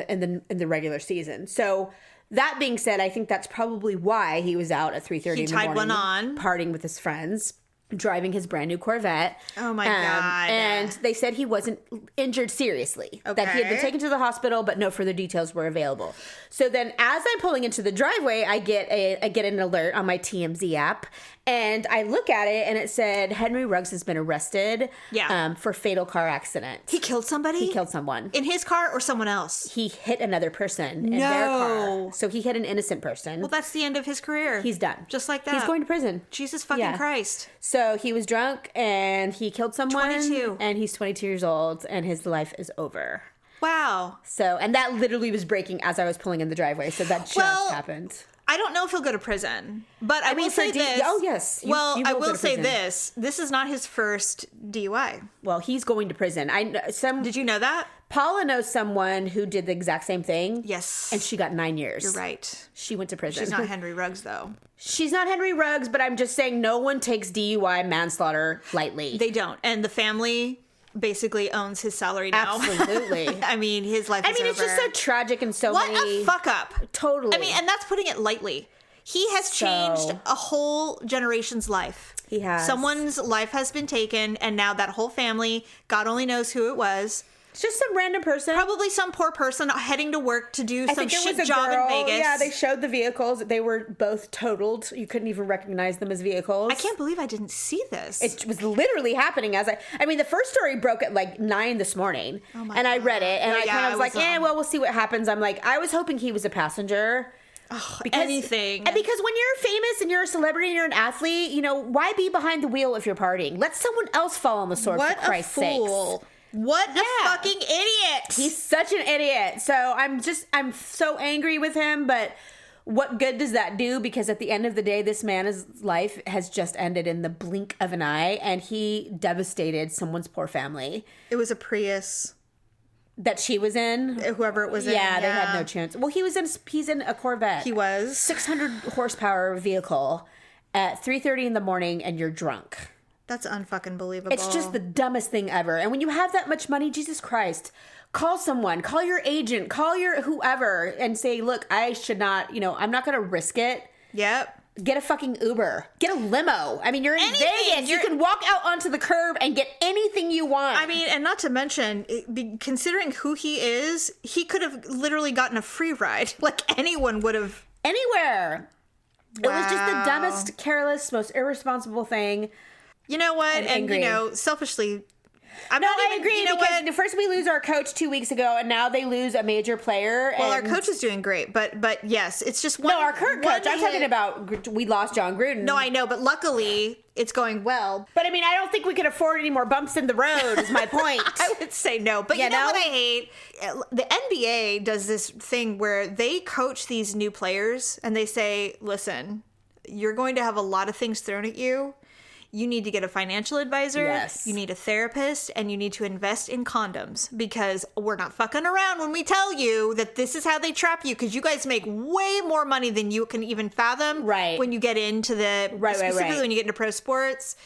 B: the regular season. So that being said, I think that's probably why he was out at 3:30 in the morning. He tied one on. Partying with his friends. Driving his brand new Corvette.
A: Oh my God.
B: And they said he wasn't injured seriously. Okay. That he had been taken to the hospital, but no further details were available. So then as I'm pulling into the driveway, I get an alert on my TMZ app. And I look at it and it said Henry Ruggs has been arrested for fatal car accident.
A: He killed somebody?
B: He killed someone.
A: In his car or someone else?
B: He hit another person in their car. So he hit an innocent person.
A: Well, that's the end of his career.
B: He's done.
A: Just like that.
B: He's going to prison.
A: Jesus fucking Christ.
B: So he was drunk and he killed someone.
A: 22.
B: And he's 22 years old and his life is over.
A: Wow.
B: So, and that literally was breaking as I was pulling in the driveway. So that just happened.
A: I don't know if he'll go to prison, but I will say this.
B: Oh, yes.
A: I will say this. This is not his first DUI.
B: Well, he's going to prison.
A: Did you know that?
B: Paula knows someone who did the exact same thing.
A: Yes.
B: And she got 9 years.
A: You're right.
B: She went to prison.
A: She's not Henry Ruggs, though.
B: She's not Henry Ruggs, but I'm just saying no one takes DUI manslaughter lightly.
A: They don't. And the family basically owns his salary now.
B: Absolutely.
A: I mean, his life is over.
B: It's just so tragic and so many...
A: What a fuck up.
B: Totally.
A: I mean, and that's putting it lightly. He has changed a whole generation's life.
B: He has.
A: Someone's life has been taken, and now that whole family, God only knows who it was,
B: It's just some random person.
A: Probably some poor person heading to work to do some shit job in Vegas.
B: Yeah, they showed the vehicles. They were both totaled. You couldn't even recognize them as vehicles.
A: I can't believe I didn't see this.
B: It was literally happening as I mean, the first story broke at like 9 this morning. Oh my God. I read it, and I kind of was like, well, we'll see what happens. I'm like, I was hoping he was a passenger.
A: Oh, anything.
B: And because when you're famous and you're a celebrity and you're an athlete, you know, why be behind the wheel if you're partying? Let someone else fall on the sword, for Christ's sakes.
A: What a fucking idiot.
B: He's such an idiot. So I'm so angry with him, but what good does that do? Because at the end of the day, this man's life has just ended in the blink of an eye, and he devastated someone's poor family.
A: It was a Prius.
B: That she was in?
A: Whoever it was in.
B: Yeah, they had no chance. Well, he's in a Corvette.
A: He was.
B: 600 horsepower vehicle at 3:30 in the morning, and you're drunk.
A: That's unfucking believable.
B: It's just the dumbest thing ever. And when you have that much money, Jesus Christ, call someone, call your agent, call your whoever, and say, look, I should not, I'm not going to risk it.
A: Yep.
B: Get a fucking Uber. Get a limo. I mean, you're in Vegas. You can walk out onto the curb and get anything you want.
A: I mean, and not to mention, considering who he is, he could have literally gotten a free ride. Like anyone would have.
B: Anywhere.
A: Wow.
B: It was just the dumbest, careless, most irresponsible thing.
A: You know what? And selfishly,
B: I agree. Because first we lose our coach 2 weeks ago, and now they lose a major player.
A: Well, our coach is doing great, but yes, it's just one.
B: No, our current coach. I'm talking about we lost John Gruden.
A: No, I know, but luckily it's going well.
B: But I mean, I don't think we can afford any more bumps in the road. Is my point.
A: I would say no, but you know what I hate? The NBA does this thing where they coach these new players, and they say, "Listen, you're going to have a lot of things thrown at you. You need to get a financial advisor.
B: Yes.
A: You need a therapist, and you need to invest in condoms because we're not fucking around when we tell you that this is how they trap you, because you guys make way more money than you can even fathom.
B: Right.
A: When you get into specifically when you get into pro sports.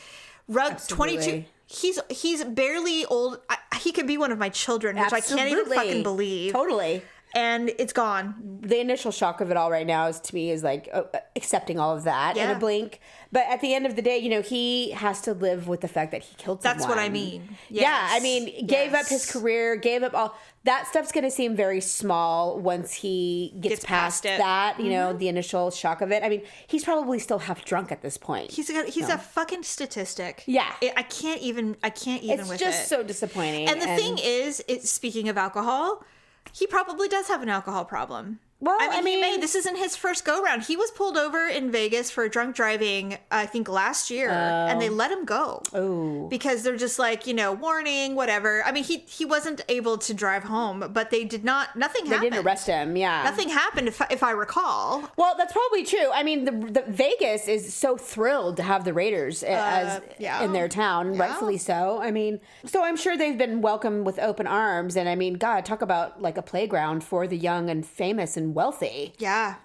A: Ruggs, 22. He's barely old. He could be one of my children, which I can't even fucking believe.
B: Totally.
A: And it's gone.
B: The initial shock of it all right now is like accepting all of that in a blink. But at the end of the day, he has to live with the fact that he killed someone.
A: That's what I mean. Yes.
B: Yeah, I mean, gave up his career, gave up all that stuff's going to seem very small once he gets past that. The initial shock of it. I mean, he's probably still half drunk at this point.
A: He's a fucking statistic.
B: Yeah,
A: I can't even. It's
B: with just so disappointing.
A: And the thing is, speaking of alcohol, he probably does have an alcohol problem.
B: Well, I mean,
A: this isn't his first go round. He was pulled over in Vegas for drunk driving, I think last year, and they let him go. Oh, because they're just like, warning, whatever. I mean, he wasn't able to drive home, but they did not. Nothing happened.
B: They didn't arrest him. Yeah,
A: nothing happened, if I recall.
B: Well, that's probably true. I mean, the Vegas is so thrilled to have the Raiders in their town, rightfully so. I mean, so I'm sure they've been welcomed with open arms. And I mean, God, talk about like a playground for the young and famous and wealthy.
A: Yeah.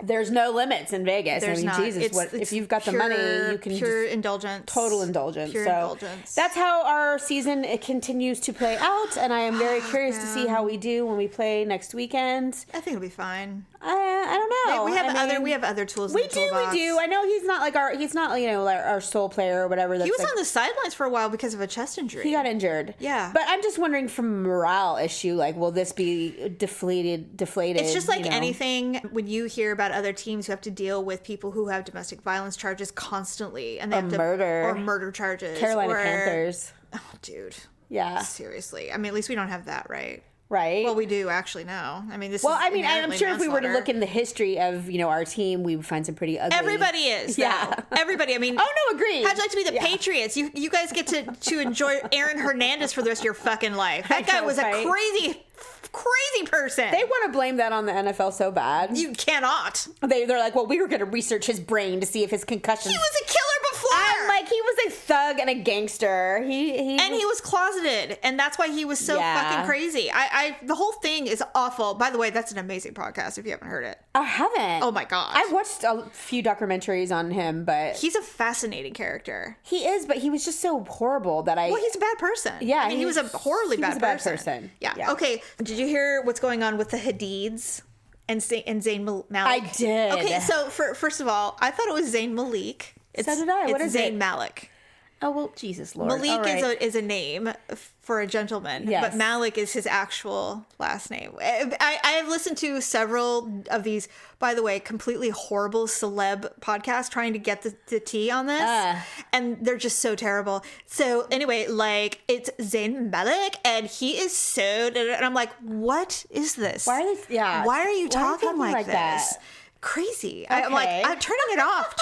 B: There's no limits in Vegas.
A: There's not.
B: Jesus, if you've got the money, you can
A: pure indulgence.
B: Total indulgence.
A: Pure indulgence.
B: That's how our season continues to play out, and I am very curious to see how we do when we play next weekend.
A: I think it'll be fine.
B: I don't know.
A: We have other tools. We do.
B: I know he's not like our sole player or whatever.
A: He was on the sidelines for a while because of a chest injury.
B: He got injured.
A: Yeah,
B: but I'm just wondering, from a morale issue, like, will this be deflated?
A: It's just like anything when you hear about other teams who have to deal with people who have domestic violence charges constantly, and they have murder charges.
B: Carolina Panthers.
A: Oh, dude.
B: Yeah.
A: Seriously. I mean, at least we don't have that, right?
B: Right.
A: Well, we do actually now. I mean,
B: I'm sure if we were to look in the history of, our team, we would find some pretty ugly.
A: Everybody is.
B: Yeah.
A: Everybody. I mean.
B: Oh, no, agreed.
A: How'd you like to be the Patriots? You guys get to enjoy Aaron Hernandez for the rest of your fucking life. That guy was a crazy person.
B: They want to blame that on the NFL so bad.
A: You cannot.
B: They're like, well, we were going to research his brain to see if his concussions.
A: He was a killer before.
B: I'm like, he was a thug and a gangster. He
A: was closeted, and that's why he was so fucking crazy. The whole thing is awful. By the way, that's an amazing podcast if you haven't heard it.
B: I haven't.
A: Oh my gosh.
B: I've watched a few documentaries on him, but
A: he's a fascinating character.
B: He is, but he was just so horrible that
A: Well, he's a bad person.
B: Yeah,
A: I mean, he was a horribly bad person. Yeah. Okay. Did you hear what's going on with the Hadids and Zayn Malik?
B: I did.
A: Okay, so first of all, I thought it was Zayn Malik.
B: So did I. What is
A: Zayn Malik.
B: Oh, well, Jesus Lord.
A: Malik
B: right.
A: is a name for a gentleman,
B: Yes.
A: but Malik is his actual last name. I have listened to several of these, by the way, completely horrible celeb podcasts trying to get the tea on this, and they're just so terrible. So anyway, like, it's Zayn Malik, and he is so, and I'm like, what is this?
B: Why are you
A: talking like this?
B: that?
A: Crazy. I'm like, I'm turning it off.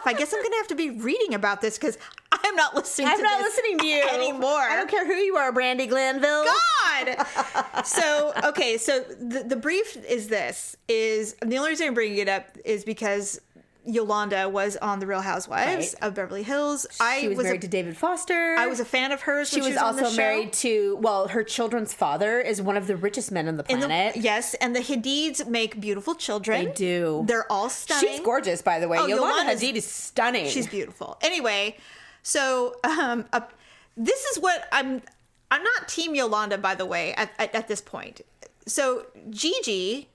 A: I guess I'm going to have to be reading about this because I'm not listening
B: listening to you
A: anymore.
B: I don't care who you are, Brandy Glanville.
A: God! So the brief is this, is the only reason I'm bringing it up is because Yolanda was on The Real Housewives of Beverly Hills.
B: She was married to David Foster.
A: I was a fan of hers.
B: She was also married to, her children's father is one of the richest men on the planet.
A: Yes, and the Hadids make beautiful children.
B: They do.
A: They're all stunning.
B: She's gorgeous, by the way. Yolanda Hadid is stunning.
A: She's beautiful. Anyway, so this is what I'm not Team Yolanda, by the way, at this point. So Gigi,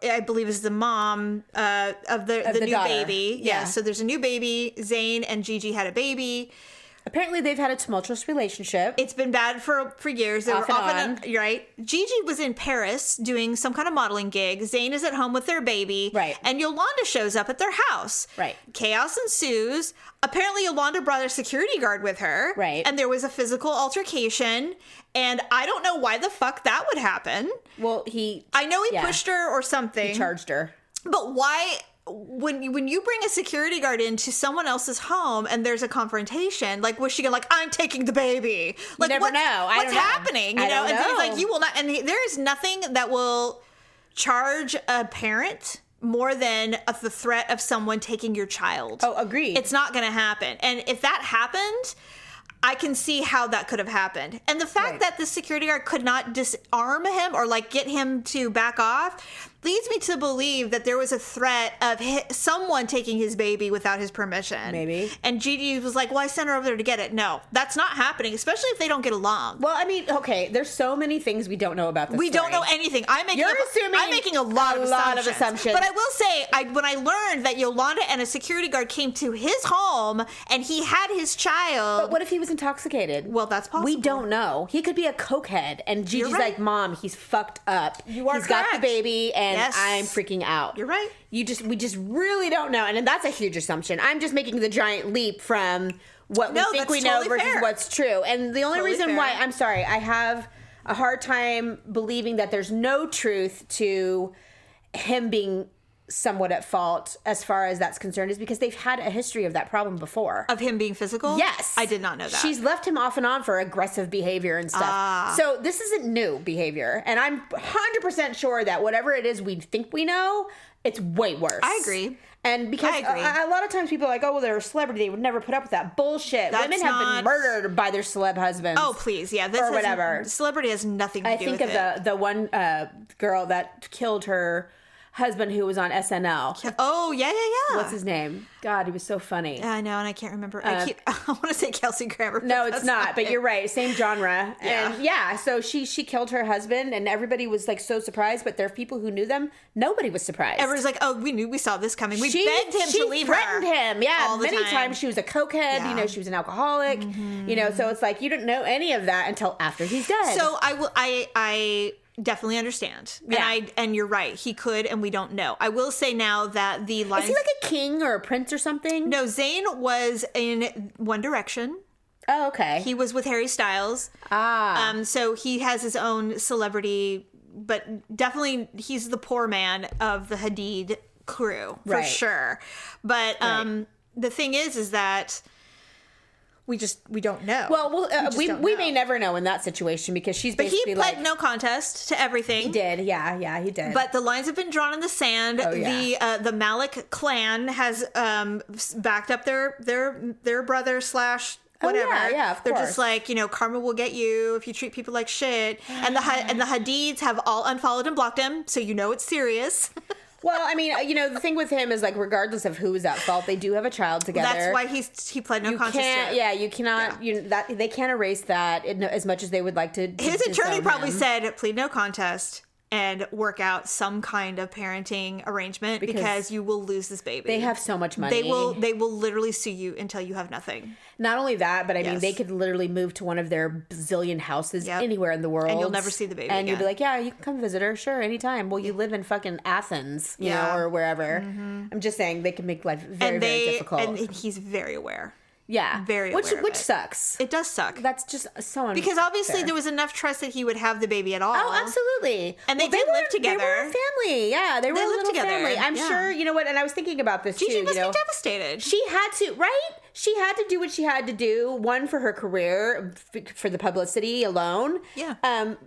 A: I believe, is the mom of the new
B: daughter.
A: baby. Yeah. So there's a new baby. Zayn and Gigi had a baby.
B: Apparently, they've had a tumultuous relationship.
A: It's been bad for years. They
B: Off
A: were
B: and on.
A: You're right. Gigi was in Paris doing some kind of modeling gig. Zayn is at home with their baby.
B: Right.
A: And Yolanda shows up at their house.
B: Right.
A: Chaos ensues. Apparently, Yolanda brought a security guard with her.
B: Right.
A: And there was a physical altercation. And I don't know why the fuck that would happen.
B: Well,
A: I know he pushed her or something.
B: He charged her.
A: But why... When you bring a security guard into someone else's home and there's a confrontation, like, was she gonna, like, I'm taking the baby? Like,
B: you never know.
A: What's happening? You know?
B: And
A: he's like, you will not. And there is nothing that will charge a parent more than the threat of someone taking your child.
B: Oh, agreed.
A: It's not gonna happen. And if that happened, I can see how that could have happened. And the fact that the security guard could not disarm him or, like, get him to back off leads me to believe that there was a threat of someone taking his baby without his permission.
B: Maybe.
A: And Gigi was like, well, I sent her over there to get it. No, that's not happening, especially if they don't get along.
B: Well, I mean, okay, there's so many things we don't know about this
A: We
B: story.
A: don't know anything. I'm making a lot of assumptions. But I will say, when I learned that Yolanda and a security guard came to his home and he had his child.
B: But what if he was intoxicated?
A: Well, that's possible.
B: We don't know. He could be a cokehead, and Gigi's like, Mom, he's fucked up.
A: You are
B: He's
A: correct.
B: got the baby, and I'm freaking out.
A: You're right.
B: We just really don't know, and that's a huge assumption. I'm just making the giant leap from what we think we know versus what's true. And the only reason why, I'm sorry, I have a hard time believing that there's no truth to him being somewhat at fault as far as that's concerned is because they've had a history of that problem before.
A: Of him being physical?
B: Yes.
A: I did not know that.
B: She's left him off and on for aggressive behavior and stuff. So this isn't new behavior. And I'm 100% sure that whatever it is we think we know, it's way worse.
A: I agree.
B: And because a lot of times people are like, oh, well, they're a celebrity. They would never put up with that bullshit. Women have been murdered by their celeb husbands.
A: Oh, please. Yeah.
B: Or whatever.
A: Celebrity has nothing to do with it.
B: I think of the one girl that killed her husband who was on SNL.
A: Oh, yeah.
B: What's his name? God, he was so funny.
A: I know, and I can't remember. I want to say Kelsey Grammer.
B: No, it's not, but you're right. Same genre. Yeah. And so she killed her husband, and everybody was like so surprised, but there are people who knew them. Nobody was surprised.
A: Everyone's like, oh, we saw this coming. We begged him to leave her.
B: She threatened him. Yeah,
A: all the
B: many
A: time.
B: times. She was a cokehead.
A: Yeah.
B: You know, she was an alcoholic. Mm-hmm. You know, so it's like you don't know any of that until after he's dead.
A: So I definitely understand.
B: Yeah.
A: And you're right. He could, and we don't know. I will say now that the lines...
B: Is he like a king or a prince or something?
A: No, Zayn was in One Direction.
B: Oh, okay.
A: He was with Harry Styles. So he has his own celebrity, but definitely he's the poor man of the Hadid crew, for sure. But the thing is that... We don't know.
B: Well, we may never know in that situation because she's basically
A: But he pled no contest to everything.
B: He did, yeah, he did.
A: But the lines have been drawn in the sand.
B: Oh, yeah.
A: The Malik clan has backed up their brother / whatever.
B: Oh, yeah, of
A: They're
B: course.
A: just like, karma will get you if you treat people like shit. And the Hadids have all unfollowed and blocked him, so it's serious.
B: Well, I mean, the thing with him is like, regardless of who is at fault, they do have a child together.
A: That's why he pled no contest.
B: You cannot. Yeah. They can't erase that as much as they would like to.
A: His attorney probably said, "Plead no contest," and work out some kind of parenting arrangement because you will lose this baby.
B: They have so much money.
A: They will literally sue you until you have nothing.
B: Not only that, but I mean, they could literally move to one of their bazillion houses anywhere in the world.
A: And you'll never see the baby
B: and
A: again.
B: you'll be like, yeah, you can come visit her. Sure, anytime. Well, you live in fucking Athens, you know, or wherever. I'm just saying they can make life very difficult.
A: And he's very aware.
B: Yeah.
A: Very aware
B: Which sucks.
A: It does suck.
B: That's just so unfair.
A: Because obviously there was enough trust that he would have the baby at all.
B: Oh, absolutely.
A: And they did live together.
B: They were a family. Yeah, they were a little
A: together.
B: family. I'm sure, you know what, and I was thinking about this
A: Gigi
B: too.
A: must be devastated.
B: She had to, right? She had to do what she had to do. One, for her career, for the publicity alone.
A: Yeah.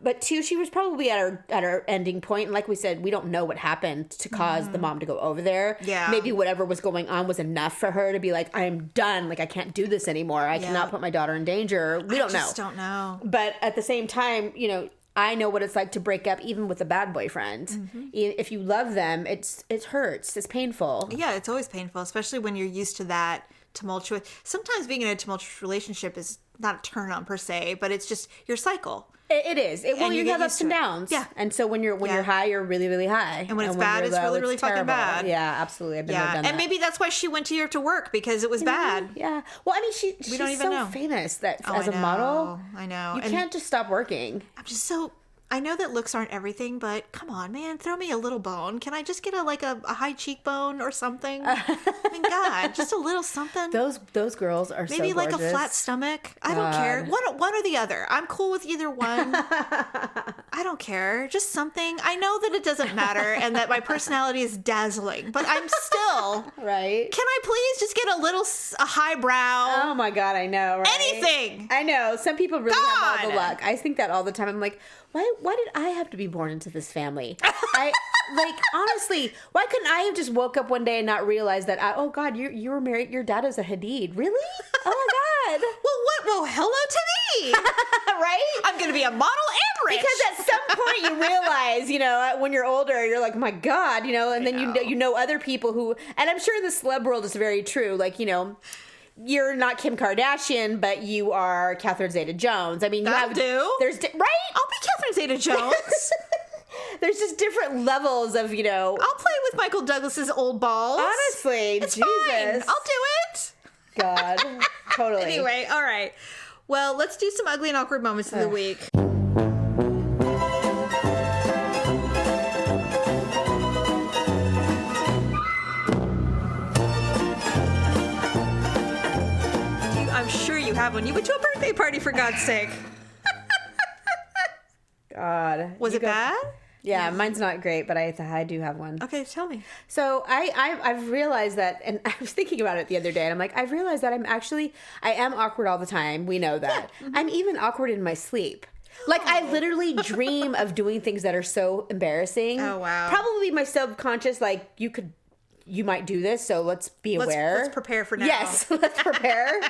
B: But two, she was probably at her ending point. And like we said, we don't know what happened to cause the mom to go over there.
A: Yeah.
B: Maybe whatever was going on was enough for her to be like, I'm done. Like, I can't do this anymore. I cannot put my daughter in danger. We don't know. I
A: just don't know.
B: But at the same time, you know, I know what it's like to break up even with a bad boyfriend.
A: Mm-hmm.
B: If you love them, it hurts. It's painful.
A: Yeah, it's always painful, especially when you're used to that tumultuous. Sometimes being in a tumultuous relationship is not a turn on per se, but it's just your cycle.
B: It is. Well, you have ups and downs.
A: Yeah.
B: And so when you're high, you're really, really high.
A: And when it's bad, it's really, really fucking bad.
B: Yeah, absolutely. I've been there, done that.
A: And maybe that's why she went to Europe to work, because it was bad.
B: Yeah. Well, I mean, she's
A: don't even know.
B: famous that as a model.
A: I know.
B: You can't just stop working.
A: I'm just so... I know that looks aren't everything, but come on, man, throw me a little bone. Can I just get a high cheekbone or something? I mean, God, just a little something.
B: Those girls are
A: maybe
B: so gorgeous.
A: like a flat stomach. I don't care. One or the other. I'm cool with either one. I don't care. Just something. I know that it doesn't matter and that my personality is dazzling, but I'm still
B: right. Can
A: I please just get a highbrow?
B: Oh my God, I know. Right?
A: Anything.
B: I know. Some people really have all the luck. I think that all the time. I'm like, why did I have to be born into this family? Honestly, why couldn't I have just woke up one day and not realize that, oh God, you were married, your dad is a Hadid. Really? Oh my God.
A: Well, hello to me.
B: Right?
A: I'm going to be a model and rich.
B: Because at some point you realize, you know, when you're older, you're like, oh my God, you know, and then you know other people who, and I'm sure in the celeb world it's very true. Like, you know, you're not Kim Kardashian, but you are Catherine Zeta-Jones. I mean,
A: right?
B: I'll
A: be Catherine Zeta-Jones.
B: There's just different levels of, you know.
A: I'll play with Michael Douglas's old balls.
B: Honestly,
A: it's
B: Jesus.
A: fine. I'll do it.
B: God, totally.
A: Anyway, all right. Well, let's do some ugly and awkward moments of the week. I'm sure you have one. You went to a birthday party, for God's sake.
B: God.
A: Was it bad?
B: Yeah, mine's not great, but I do have one.
A: Okay, tell me.
B: So I've realized that, and I was thinking about it the other day, and I'm like, I've realized that I am awkward all the time. We know that. Yeah. Mm-hmm. I'm even awkward in my sleep. Like, I literally dream of doing things that are so embarrassing.
A: Oh, wow.
B: Probably my subconscious, like, you might do this, so let's be aware.
A: Let's prepare for now.
B: Yes, let's prepare.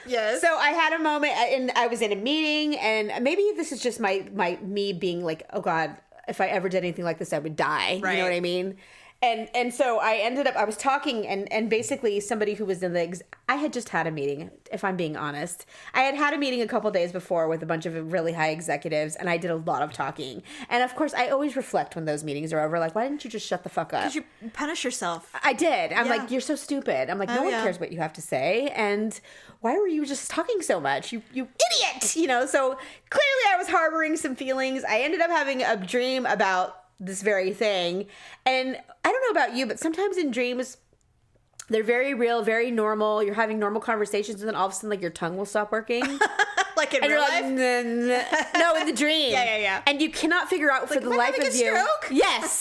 A: Yes.
B: So I had a moment, and I was in a meeting, and maybe this is just me being like, oh God, if I ever did anything like this, I would die. Right. You know what I mean? And so I was talking, and basically somebody who was in I had just had a meeting, if I'm being honest. I had a meeting a couple days before with a bunch of really high executives, and I did a lot of talking. And of course, I always reflect when those meetings are over, like, why didn't you just shut the fuck up?
A: Because you punish yourself.
B: I did. I'm like, you're so stupid. I'm like, no one cares what you have to say. And why were you just talking so much? You idiot! You know, so clearly I was harboring some feelings. I ended up having a dream about this very thing. And I don't know about you, but sometimes in dreams, they're very real, very normal. You're having normal conversations, and then all of a sudden, like, your tongue will stop working.
A: Like in real life?
B: No, in the dream.
A: Yeah.
B: And you cannot figure out for the life of you.
A: Stroke?
B: Yes.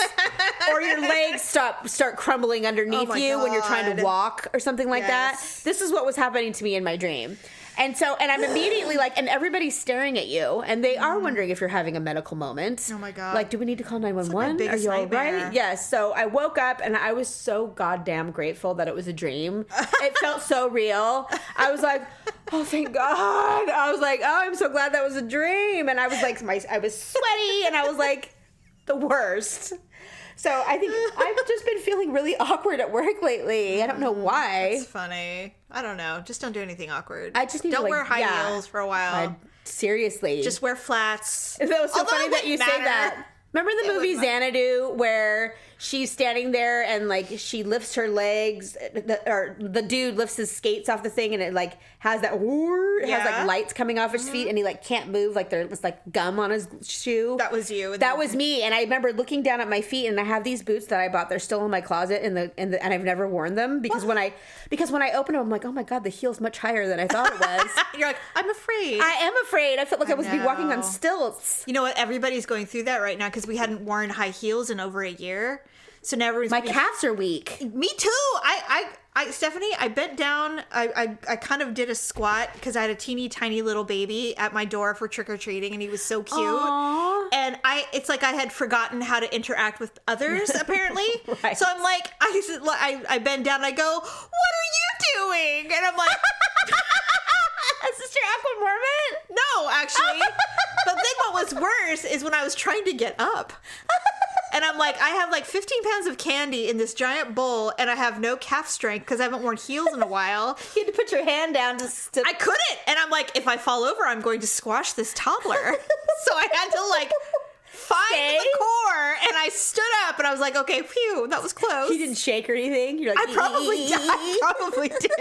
B: Or your legs start crumbling underneath you when you're trying to walk or something like that. This is what was happening to me in my dream. And I'm immediately like, and everybody's staring at you, and they are wondering if you're having a medical moment.
A: Oh my God.
B: Like, do we need to call 911? Are you all right? Yes. So I woke up, and I was so goddamn grateful that it was a dream. It felt so real. I was like, oh, thank God. I was like, oh, I'm so glad that was a dream. And I was like, I was sweaty, and I was like, the worst. So I think I've just been feeling really awkward at work lately. I don't know why.
A: It's funny. I don't know. Just don't do anything awkward.
B: I just need
A: don't
B: to
A: wear high heels for a while.
B: Seriously.
A: Just wear flats.
B: That was so funny that you say that. Remember the movie Xanadu where she's standing there and like she lifts her legs, or the dude lifts his skates off the thing and it like has that has like lights coming off his feet and he like can't move, like there's like gum on his shoe.
A: That was you.
B: That was me, and I remember looking down at my feet and I have these boots that I bought. They're still in my closet and I've never worn them because when I open them I'm like, oh my god, the heel's much higher than I thought it was.
A: You're like, I'm afraid.
B: I am afraid. I felt like I was walking on stilts.
A: You know what? Everybody's going through that right now because we hadn't worn high heels in over a year. So now
B: my calves are weak.
A: Me too. I Stephanie, I bent down. I kind of did a squat because I had a teeny tiny little baby at my door for trick or treating, and he was so cute.
B: Aww.
A: And it's like I had forgotten how to interact with others apparently.
B: Right.
A: So I'm like, I bend down and I go, "What are you doing?" And I'm like,
B: "Is this your awkward moment?"
A: No, actually. But then what was worse is when I was trying to get up. And I'm like, I have like 15 pounds of candy in this giant bowl, and I have no calf strength because I haven't worn heels in a while.
B: You had to put your hand down to...
A: I couldn't. And I'm like, if I fall over, I'm going to squash this toddler. So I had to like find the core, and I stood up, and I was like, okay, phew, that was close.
B: You didn't shake or anything? You're like,
A: I probably did.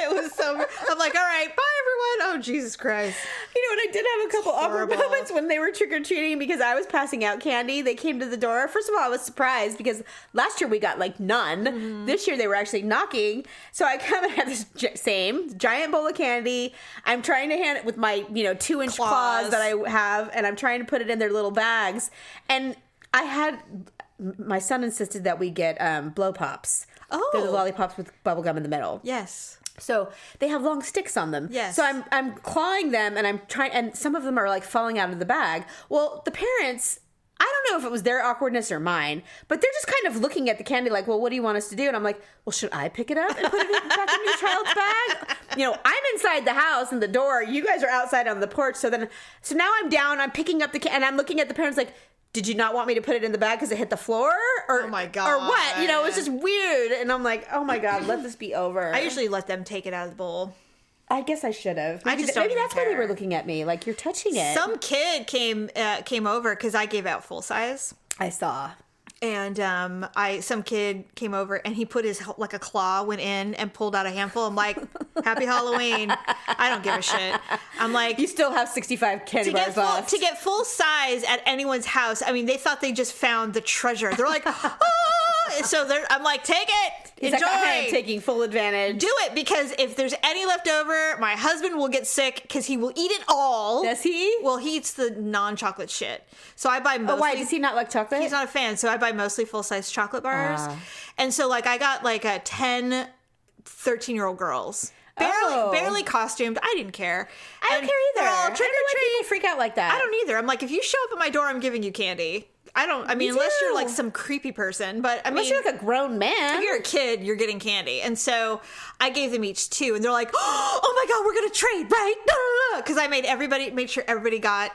A: It was so... I'm like, all right, bye, everyone. Oh, Jesus Christ.
B: You know what? I did have a couple awkward moments when they were trick-or-treating because I was passing out candy. They came to the door. First of all, I was surprised because last year we got, like, none. Mm-hmm. This year they were actually knocking. So I come and have this same giant bowl of candy. I'm trying to hand it with my, 2-inch claws that I have, and I'm trying to put it in their little bags. And my son insisted that we get blow pops.
A: Oh.
B: They're the lollipops with bubble gum in the middle.
A: Yes.
B: So they have long sticks on them.
A: Yes.
B: So I'm clawing them and I'm trying, and some of them are like falling out of the bag. Well, the parents, I don't know if it was their awkwardness or mine, but they're just kind of looking at the candy like, well, what do you want us to do? And I'm like, well, should I pick it up and put it back in your child's bag? I'm inside the house and the door. You guys are outside on the porch. So now I'm down. I'm picking up the candy and I'm looking at the parents like, did you not want me to put it in the bag because it hit the floor? Or,
A: oh my God.
B: Or what? It was just weird. And I'm like, oh my God, let this be over.
A: I usually let them take it out of the bowl.
B: I guess I should have.
A: Maybe that's
B: why they were looking at me. Like, you're touching it.
A: Some kid came over because I gave out full size.
B: I saw.
A: And some kid came over and he put his like a claw went in and pulled out a handful. I'm like, happy Halloween. I don't give a shit. I'm like,
B: you still have 65 candy bars left.
A: To get full size at anyone's house. I mean, they thought they just found the treasure. They're like, oh. So I'm like, take it. Enjoy.
B: Like, I am taking full advantage.
A: Do it, because if there's any left over, my husband will get sick because he will eat it all.
B: Does he?
A: Well, he eats the non-chocolate shit. So I buy mostly...
B: But why? Does he not like chocolate?
A: He's not a fan. So I buy mostly full-size chocolate bars. And so like I got like a 10, 13-year-old girls. Barely costumed. I didn't care.
B: I don't care either.
A: They're all trick or treat.
B: People freak out like that.
A: I don't either. I'm like, if you show up at my door, I'm giving you candy. Unless you're like some creepy person, but
B: unless you're like a grown man.
A: If you're a kid, you're getting candy. And so I gave them each 2, and they're like, oh my God, we're going to trade, right? Because I made sure everybody got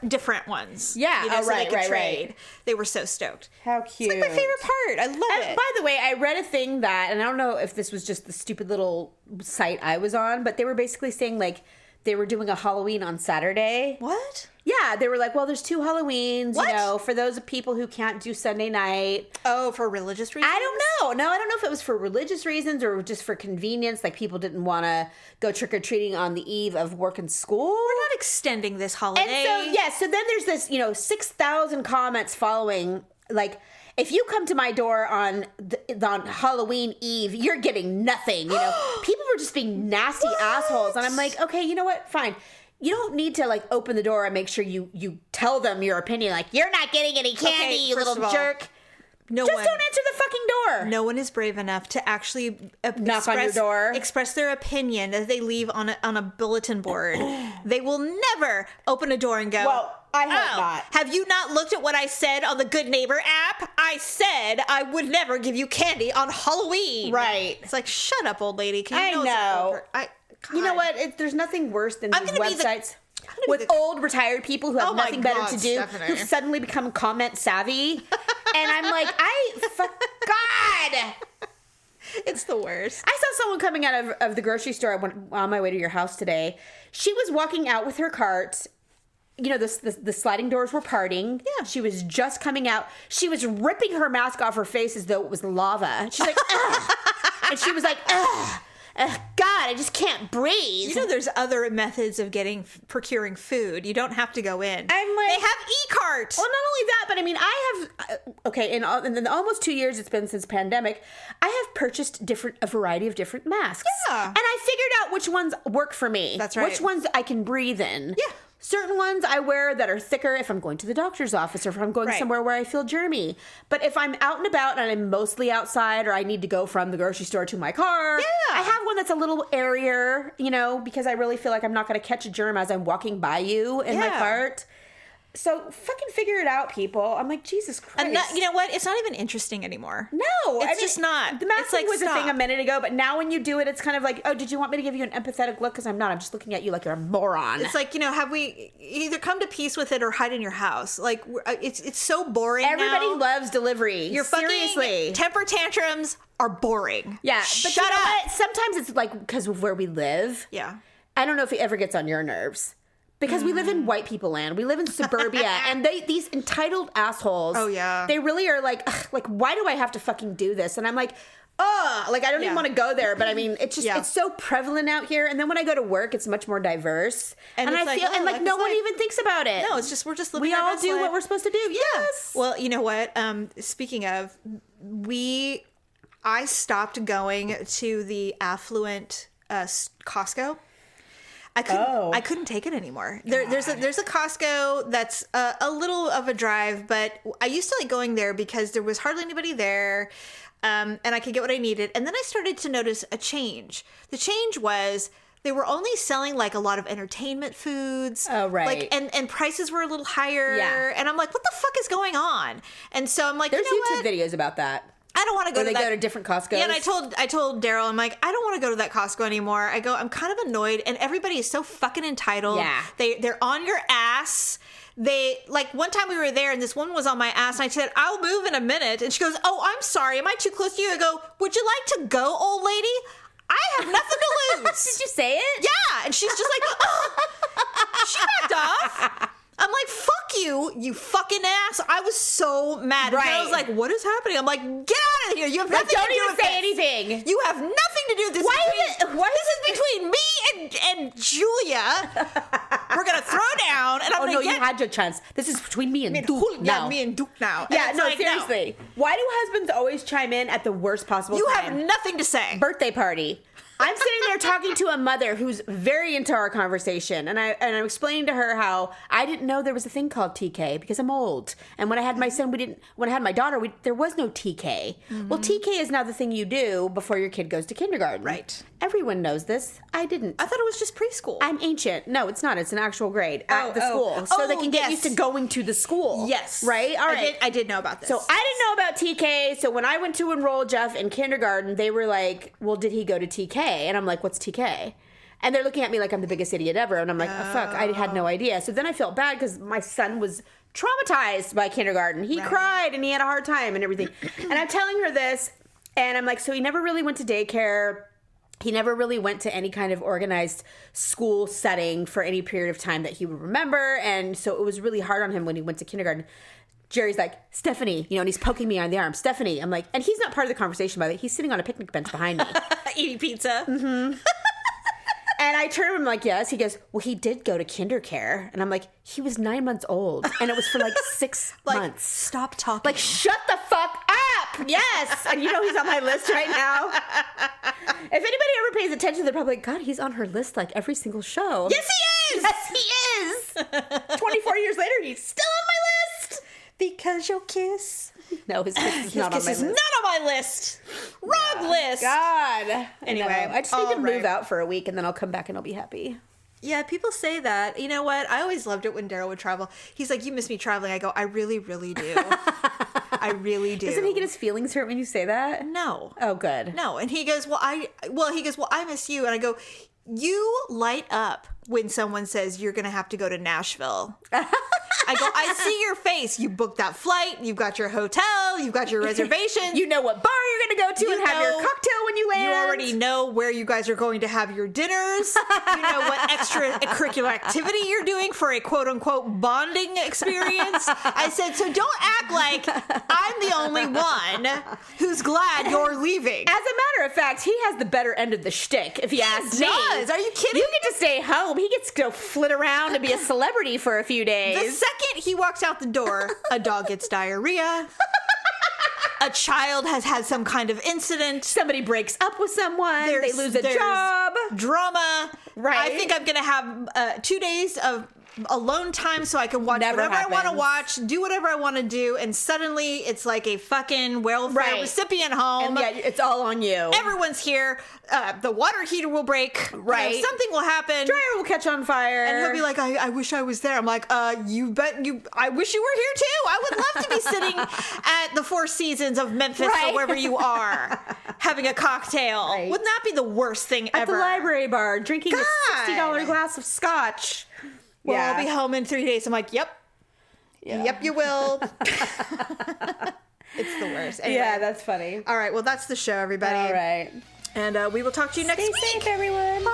A: different ones.
B: Yeah.
A: So they could trade. They were so stoked.
B: How cute.
A: It's like my favorite part. I love it.
B: By the way, I read a thing that, and I don't know if this was just the stupid little site I was on, but they were basically saying like they were doing a Halloween on Saturday.
A: What?
B: Yeah, they were like, well, there's 2 Halloweens, for those people who can't do Sunday night.
A: Oh, for religious reasons?
B: I don't know. No, I don't know if it was for religious reasons or just for convenience. Like, people didn't want to go trick-or-treating on the eve of work and school.
A: We're not extending this holiday.
B: And so then there's this, 6,000 comments following, like, if you come to my door on Halloween Eve, you're getting nothing. People were just being nasty assholes. And I'm like, okay, you know what? Fine. You don't need to, like, open the door and make sure you tell them your opinion. Like, you're not getting any candy, you little jerk. Just don't answer the fucking door.
A: No one is brave enough to actually
B: knock on your door,
A: express their opinion as they leave on a bulletin board. They will never open a door and go,
B: well, I hope not.
A: Have you not looked at what I said on the Good Neighbor app? I said I would never give you candy on Halloween.
B: Right.
A: It's like, shut up, old lady.
B: I know.
A: God.
B: You know what? There's nothing worse than these websites with old retired people who have nothing better to do, who've suddenly become comment savvy. And I'm like, God.
A: It's the worst.
B: I saw someone coming out of the grocery store on my way to your house today. She was walking out with her cart, you know, the sliding doors were parting.
A: Yeah.
B: She was just coming out. She was ripping her mask off her face as though it was lava. She's like, ugh. And she was like, ugh. God, I just can't breathe.
A: You know, there's other methods of procuring food. You don't have to go in.
B: I'm like,
A: they have e-cart.
B: Well, not only that, but I mean, I have, okay, in the almost 2 years it's been since pandemic, I have purchased a variety of different masks.
A: Yeah.
B: And I figured out which ones work for me.
A: That's right.
B: Which ones I can breathe in.
A: Yeah.
B: Certain ones I wear that are thicker if I'm going to the doctor's office or if I'm going somewhere where I feel germy. But if I'm out and about and I'm mostly outside or I need to go from the grocery store to my car, I have one that's a little airier, you know, because I really feel like I'm not going to catch a germ as I'm walking by you in my cart. So fucking figure it out, people. I'm like, Jesus Christ.
A: And you know what? It's not even interesting anymore.
B: No.
A: It's just not.
B: The mask
A: thing
B: was a thing a minute ago, but now when you do it, it's kind of like, oh, did you want me to give you an empathetic look? Because I'm not. I'm just looking at you like you're a moron.
A: It's like, you know, have we either come to peace with it or hide in your house? Like, it's so boring.
B: Everybody
A: now.
B: loves delivery.
A: Your
B: seriously.
A: Temper tantrums are boring.
B: Yeah. But
A: Shut up.
B: What? Sometimes it's like because of where we live.
A: Yeah.
B: I don't know if it ever gets on your nerves. Because we live in white people land. We live in suburbia. And these entitled assholes.
A: Oh, yeah.
B: They really are like, why do I have to fucking do this? And I'm like, oh, like, I don't even want to go there. But I mean, it's just, it's so prevalent out here. And then when I go to work, it's much more diverse. And I feel, and like, no one even thinks about it.
A: No, it's just, we're just living
B: We
A: our
B: all
A: best
B: do
A: life.
B: what we're supposed to do. Yes.
A: Well, you know what? Speaking of, I stopped going to the affluent Costco. I couldn't take it anymore. There's a Costco that's a little of a drive, but I used to like going there because there was hardly anybody there, and I could get what I needed. And then I started to notice a change. The change was they were only selling like a lot of entertainment foods.
B: Oh, right.
A: Like and prices were a little higher.
B: Yeah.
A: And I'm like, what the fuck is going on? And so I'm like,
B: There's
A: you know
B: YouTube videos about that.
A: I don't want to go to that.
B: They go to different Costcos.
A: Yeah, and I told Daryl, I'm like, I don't want to go to that Costco anymore. I'm kind of annoyed, and everybody is so fucking entitled.
B: Yeah.
A: They're on your ass. They, like, one time we were there, and this woman was on my ass, and I said, I'll move in a minute. And she goes, oh, I'm sorry. Am I too close to you? I go, would you like to go, old lady? I have nothing to lose.
B: Did you say it?
A: Yeah. And she's just like, oh. She backed off. I'm like, fuck you, you fucking ass. I was so mad.
B: Right.
A: And I was like, what is happening? I'm like, get out of here. You have nothing to do with this.
B: Don't even say anything.
A: You have nothing to do with this. This is between me and Julia. We're going to throw down. And I'm going to
B: you had your chance. This is between me and Duke now.
A: Yeah, me and Duke now.
B: Yeah,
A: and
B: no,
A: like,
B: seriously. No. Why do husbands always chime in at the worst possible
A: time? You
B: have
A: nothing to say.
B: Birthday party. I'm sitting there talking to a mother who's very into our conversation, and I'm explaining to her how I didn't know there was a thing called TK because I'm old. And when I had my son, when I had my daughter, there was no TK. Mm-hmm. Well, TK is now the thing you do before your kid goes to kindergarten.
A: Right.
B: Everyone knows this. I didn't.
A: I thought it was just preschool.
B: I'm ancient. No, it's not. It's an actual grade at the school. So they can get used to going to the school.
A: Yes.
B: Right? All right.
A: I did know about this.
B: So I didn't know about TK. So when I went to enroll Jeff in kindergarten, they were like, well, did he go to TK? And I'm like, what's TK? And they're looking at me like I'm the biggest idiot ever. And I'm like, oh, fuck, I had no idea. So then I felt bad because my son was traumatized by kindergarten. He cried and he had a hard time and everything. And I'm telling her this. And I'm like, so he never really went to daycare. He never really went to any kind of organized school setting for any period of time that he would remember. And so it was really hard on him when he went to kindergarten. Jerry's like, Stephanie, and he's poking me on the arm. Stephanie, I'm like, and he's not part of the conversation, by the way. He's sitting on a picnic bench behind me.
A: Eating pizza.
B: Mm-hmm. And I turn to him like, yes. He goes, well, he did go to kindercare. And I'm like, he was 9 months old. And it was for 6 months.
A: Stop talking.
B: Like, shut the fuck up. Yes. And he's on my list right now. If anybody ever pays attention, they're probably like, God, he's on her list every single show.
A: Yes, he is.
B: Yes, he is. 24 years later, he's still on my list.
A: Because your kiss.
B: No, his kiss is not on my list.
A: Not on my list. Wrong list.
B: God.
A: Anyway,
B: I just need to move out for a week and then I'll come back and I'll be happy.
A: Yeah, people say that. You know what? I always loved it when Daryl would travel. He's like, you miss me traveling. I go, I really, really do. I really do.
B: Doesn't he get his feelings hurt when you say that?
A: No.
B: Oh, good.
A: No. And he goes, well, I miss you. And I go, you light up when someone says you're going to have to go to Nashville. I go, I see your face. You booked that flight. You've got your hotel. You've got your reservations.
B: You know what bar you're going to go to and have your cocktail when you land.
A: You already know where you guys are going to have your dinners. You know what extracurricular activity you're doing for a quote-unquote bonding experience. I said, so don't act like I'm the only one who's glad you're leaving.
B: As a matter of fact, he has the better end of the shtick, if you ask me.
A: Are you kidding?
B: You get to stay home. He gets to go flit around and be a celebrity for a few days.
A: The second he walks out the door, a dog gets diarrhea. A child has had some kind of incident.
B: Somebody breaks up with someone. They lose a job.
A: Drama.
B: Right.
A: I think I'm going to have 2 days of alone time so I can watch whatever I want to watch, do whatever I want to do, and suddenly it's like a fucking welfare recipient home.
B: And yeah, it's all on you.
A: Everyone's here. The water heater will break.
B: Right.
A: You know, something will happen.
B: Dryer will catch on fire.
A: And he'll be like, I wish I was there. I'm like, you bet you, I wish you were here too. I would love to be sitting at the Four Seasons of Memphis or wherever you are, having a cocktail. Right. Wouldn't that be the worst thing ever?
B: At the library bar, drinking a $60 glass of scotch.
A: Well, I'll be home in 3 days. I'm like, yep, you will. It's the worst. Anyway.
B: Yeah, that's funny.
A: All right, well, that's the show, everybody.
B: All right.
A: And we will talk to you next week.
B: Stay safe, everyone.